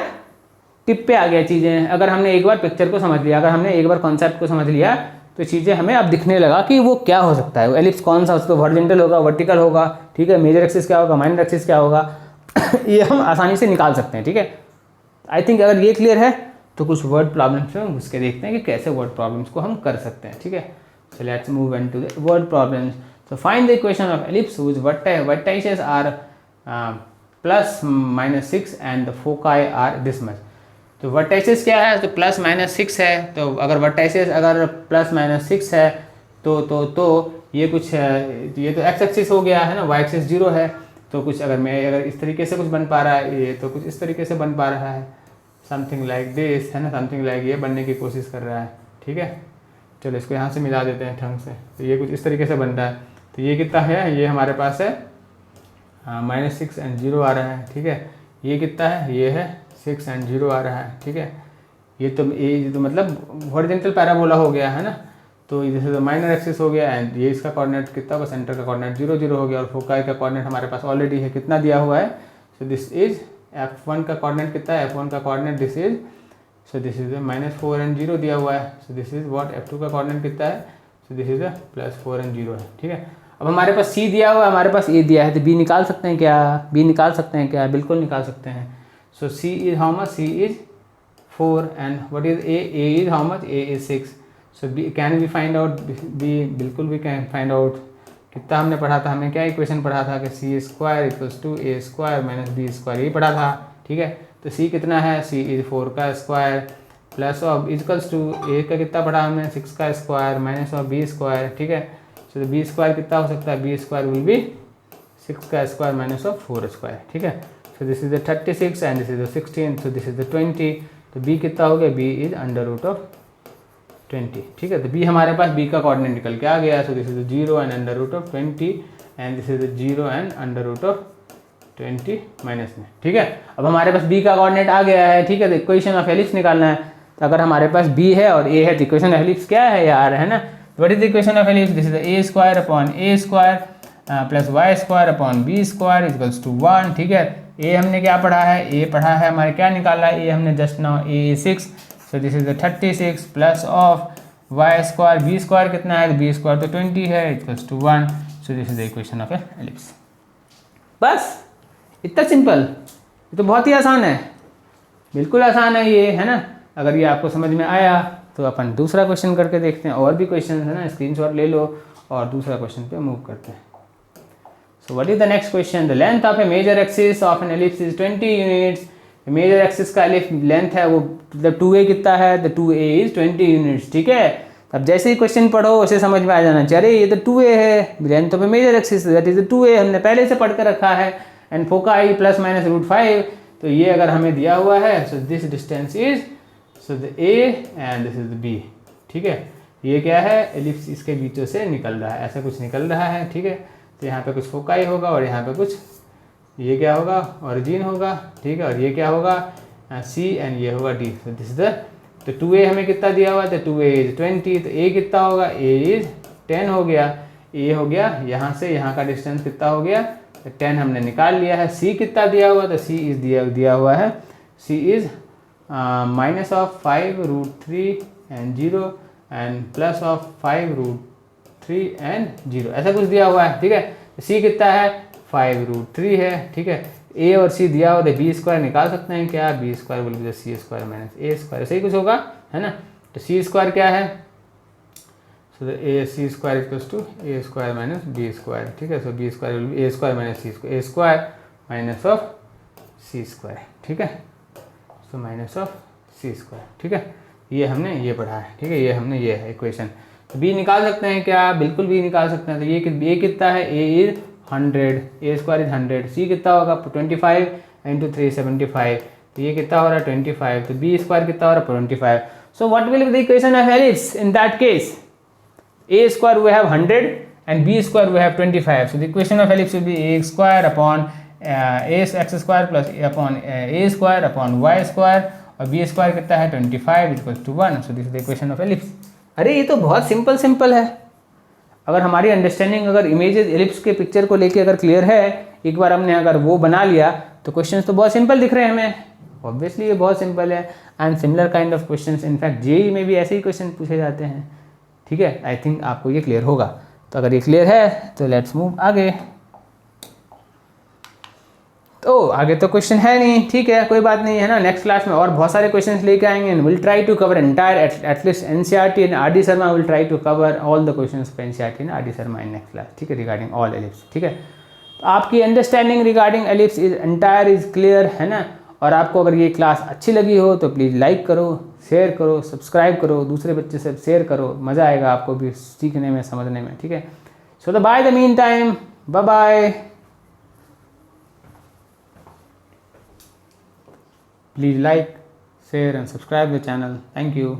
टिप पे आ गया चीज़ें। अगर हमने एक बार पिक्चर को समझ लिया, अगर हमने एक बार कॉन्सेप्ट को समझ लिया, तो चीज़ें हमें अब दिखने लगा कि वो क्या हो सकता है, एलिप्स कौन सा, उसको हॉरिजॉन्टल होगा, वर्टिकल होगा, ठीक है, मेजर एक्सिस क्या होगा, माइनर एक्सिस क्या होगा ये हम आसानी से निकाल सकते हैं, ठीक है। आई थिंक अगर ये क्लियर है तो कुछ वर्ड प्रॉब्लम्स में घुस के देखते हैं कि कैसे वर्ड प्रॉब्लम्स को हम कर सकते हैं, ठीक है। So let's move into the word problems. So find the equation of ellipse which vertices are +-6 and the foci are this much. तो वर्टिसेस क्या है, तो +-6 है। तो अगर वर्टिसेस अगर +-6 है तो ये कुछ ये तो एक्स एक्सिस हो गया है ना, वाई एक्सिस 0 है। तो कुछ अगर इस तरीके से कुछ बन पा रहा है, ये तो कुछ इस तरीके से बन पा रहा है, समथिंग लाइक दिस, है ना, समथिंग लाइक ये बनने की कोशिश कर रहा है, ठीक है। चलो इसको यहाँ से मिला देते हैं ढंग से। तो ये कुछ इस तरीके से बन रहा है। तो ये कितना है, ये हमारे पास है -6 एंड 0 आ रहा है, ठीक है। ये कितना है, ये है 6 एंड 0 आ रहा है, ठीक है। ये तो मतलब हॉरिजॉन्टल पैराबोला हो गया है ना। तो जैसे तो माइनर एक्सिस हो गया एंड ये इसका कोऑर्डिनेट कितना होगा, सेंटर का कोऑर्डिनेट 0 0 हो गया, और फोकाई का कोऑर्डिनेट हमारे पास ऑलरेडी है, कितना दिया हुआ है। सो दिस इज f1 का कोऑर्डिनेट कितना है, f1 का coordinate this is, so this is -4 and 0 दिया हुआ है। So this is what, f2 का कोऑर्डिनेट कितना है, सो दिस इज +4 एंड 0 है, ठीक है। अब हमारे पास c दिया हुआ है, हमारे पास a दिया है, तो b निकाल सकते हैं क्या, b निकाल सकते हैं क्या, बिल्कुल निकाल सकते हैं। So c is how much, c is 4 and what is a is how much, a is 6। So b can we find out b, बिल्कुल भी कैन फाइंड आउट। कितना हमने पढ़ा था, हमने क्या इक्वेशन पढ़ा था कि c² = a² - b², यही पढ़ा था, ठीक है। तो c कितना है, c इज 4 का square plus of equals to a का कितना पढ़ा हमने, 6 का स्क्वायर माइनस ऑफ b², ठीक है। सो b² कितना हो सकता है, b² विल बी 6 का स्क्वायर माइनस ऑफ 4², ठीक है। So this is 36 and this is 16, so this is 20। तो b कितना हो गया, b इज √20, ठीक है। तो b हमारे पास b का कोऑर्डिनेट निकल के आ गया। So this is 0 and √20 and this is 0 and √20 minus में, ठीक है। अब हमारे पास b का कोऑर्डिनेट आ गया है, ठीक है। तो इक्वेशन ऑफ एलिप्स निकालना है। तो अगर हमारे पास b है और a है, तो इक्वेशन ऑफ एलिप्स क्या है यार, है ना। What is the equation of ellipse, this is a² upon a² plus y² upon b² equals to 1, ठीक है। a हमने क्या पढ़ा है, a पढ़ा है हमारे, क्या निकाला है, a हमने just now, a is 6। So this is 36 plus of y² b² कितना है, b² तो 20 है equals to 1। So this is the equation of ellipse. बस इतना सिंपल, ये तो बहुत ही आसान है, बिल्कुल आसान है ये, है ना। अगर ये आपको समझ में आया तो अपन दूसरा क्वेश्चन करके देखते हैं। और भी क्वेश्चन है ना, स्क्रीनशॉट ले लो और दूसरा क्वेश्चन पे मूव करते हैं। So what is the next question, the length of a major axis of an ellipse is 20 units. Major axis का लेंथ है वो मतलब 2a कितना है, द 2a इज 20 यूनिट्स, ठीक है। अब जैसे ही क्वेश्चन पढ़ो उसे समझ में आ जाना चाहिए, अरे ये तो 2a है, length of a major axis that is 2a, हमने पहले से पढ़ कर रखा है। एंड फोकाई ±√5, तो ये अगर हमें दिया हुआ है, so this distance is, so the a and this is the b, ठीक है। ये क्या है, एलिप्स इसके बीचों से निकल रहा है, ऐसा कुछ निकल रहा है, ठीक है। तो यहाँ पे कुछ फोकाई होगा और यहाँ पे कुछ ये क्या होगा, ओरिजिन होगा, ठीक है, और ये क्या होगा, सी, एंड ये होगा डी। तो दिस इज द, तो 2a हमें कितना दिया हुआ है, तो 2a इज 20, तो a कितना होगा, a इज 10 हो गया, a हो गया यहाँ से यहाँ का डिस्टेंस कितना हो गया, तो 10 हमने निकाल लिया है। c कितना दिया हुआ, तो c इज दिया हुआ है, c is minus of 5√3 and 0 and plus of 5√3 and 0, ऐसा कुछ दिया हुआ है, ठीक है। c कितना है, 5√3 है, ठीक है। a और c दिया हुआ है, बी स्क्वायर निकाल सकते हैं क्या, बी स्क्वायर बोल के सी स्क्वायर माइनस ए स्क्वायर, सही कुछ होगा, है ना। तो c स्क्वायर क्या है, so a c square equals to A square minus B square, ठीक है। So b square will be A square minus C square, A square minus of C square, ठीक है। So minus of C square, ठीक है। ये हमने ये पढ़ा है, ठीक है, ये हमने ये है इक्वेशन। तो बी निकाल सकते हैं क्या, बिल्कुल बी निकाल सकते हैं। तो ये कितना है, ए इज 100, ए स्क्वायर इज 100, सी कितना होगा 25 इंटू 3 75, तो ये कितना हो रहा है 25, तो बी स्क्वायर कितना हो रहा है 25। So what will be the equation of ellipse in that case, a square we have 100 and b square we have 25, so the equation of ellipse will be a square upon x square plus upon a square upon y square, और b square कितना है 25 equals to 1, so this is the equation of ellipse। अरे ये तो बहुत simple है। अगर हमारी अंडरस्टैंडिंग अगर इमेजेस एलिप्स के पिक्चर को लेके अगर क्लियर है, एक बार हमने अगर वो बना लिया तो क्वेश्चंस तो बहुत सिंपल दिख रहे हैं हमें, ऑब्वियसली ये बहुत सिंपल है। And similar kind of questions, in fact JEE में भी ऐसे ही क्वेश्चन पूछे जाते हैं, ठीक है। आई थिंक आपको ये क्लियर होगा। तो अगर ये क्लियर है तो लेट्स मूव आगे। तो आगे तो क्वेश्चन है नहीं, ठीक है, कोई बात नहीं है ना। नेक्स्ट क्लास में और बहुत सारे क्वेश्चंस लेके आएंगे and will try to cover entire at least NCERT and R D Sharma will try to cover all the questions of NCERT and R D Sharma in next class, ठीक है, रिगार्डिंग ऑल एलिप्स, ठीक है। तो आपकी understanding regarding ellipse is entire is clear, है ना। और आपको अगर ये क्लास अच्छी लगी हो तो प्लीज़ लाइक करो, शेयर करो, सब्सक्राइब करो, दूसरे बच्चे से शेयर करो, मज़ा आएगा आपको भी सीखने में, समझने में, ठीक है। So the by the mean time, bye bye. Please like, share and subscribe the channel. Thank you.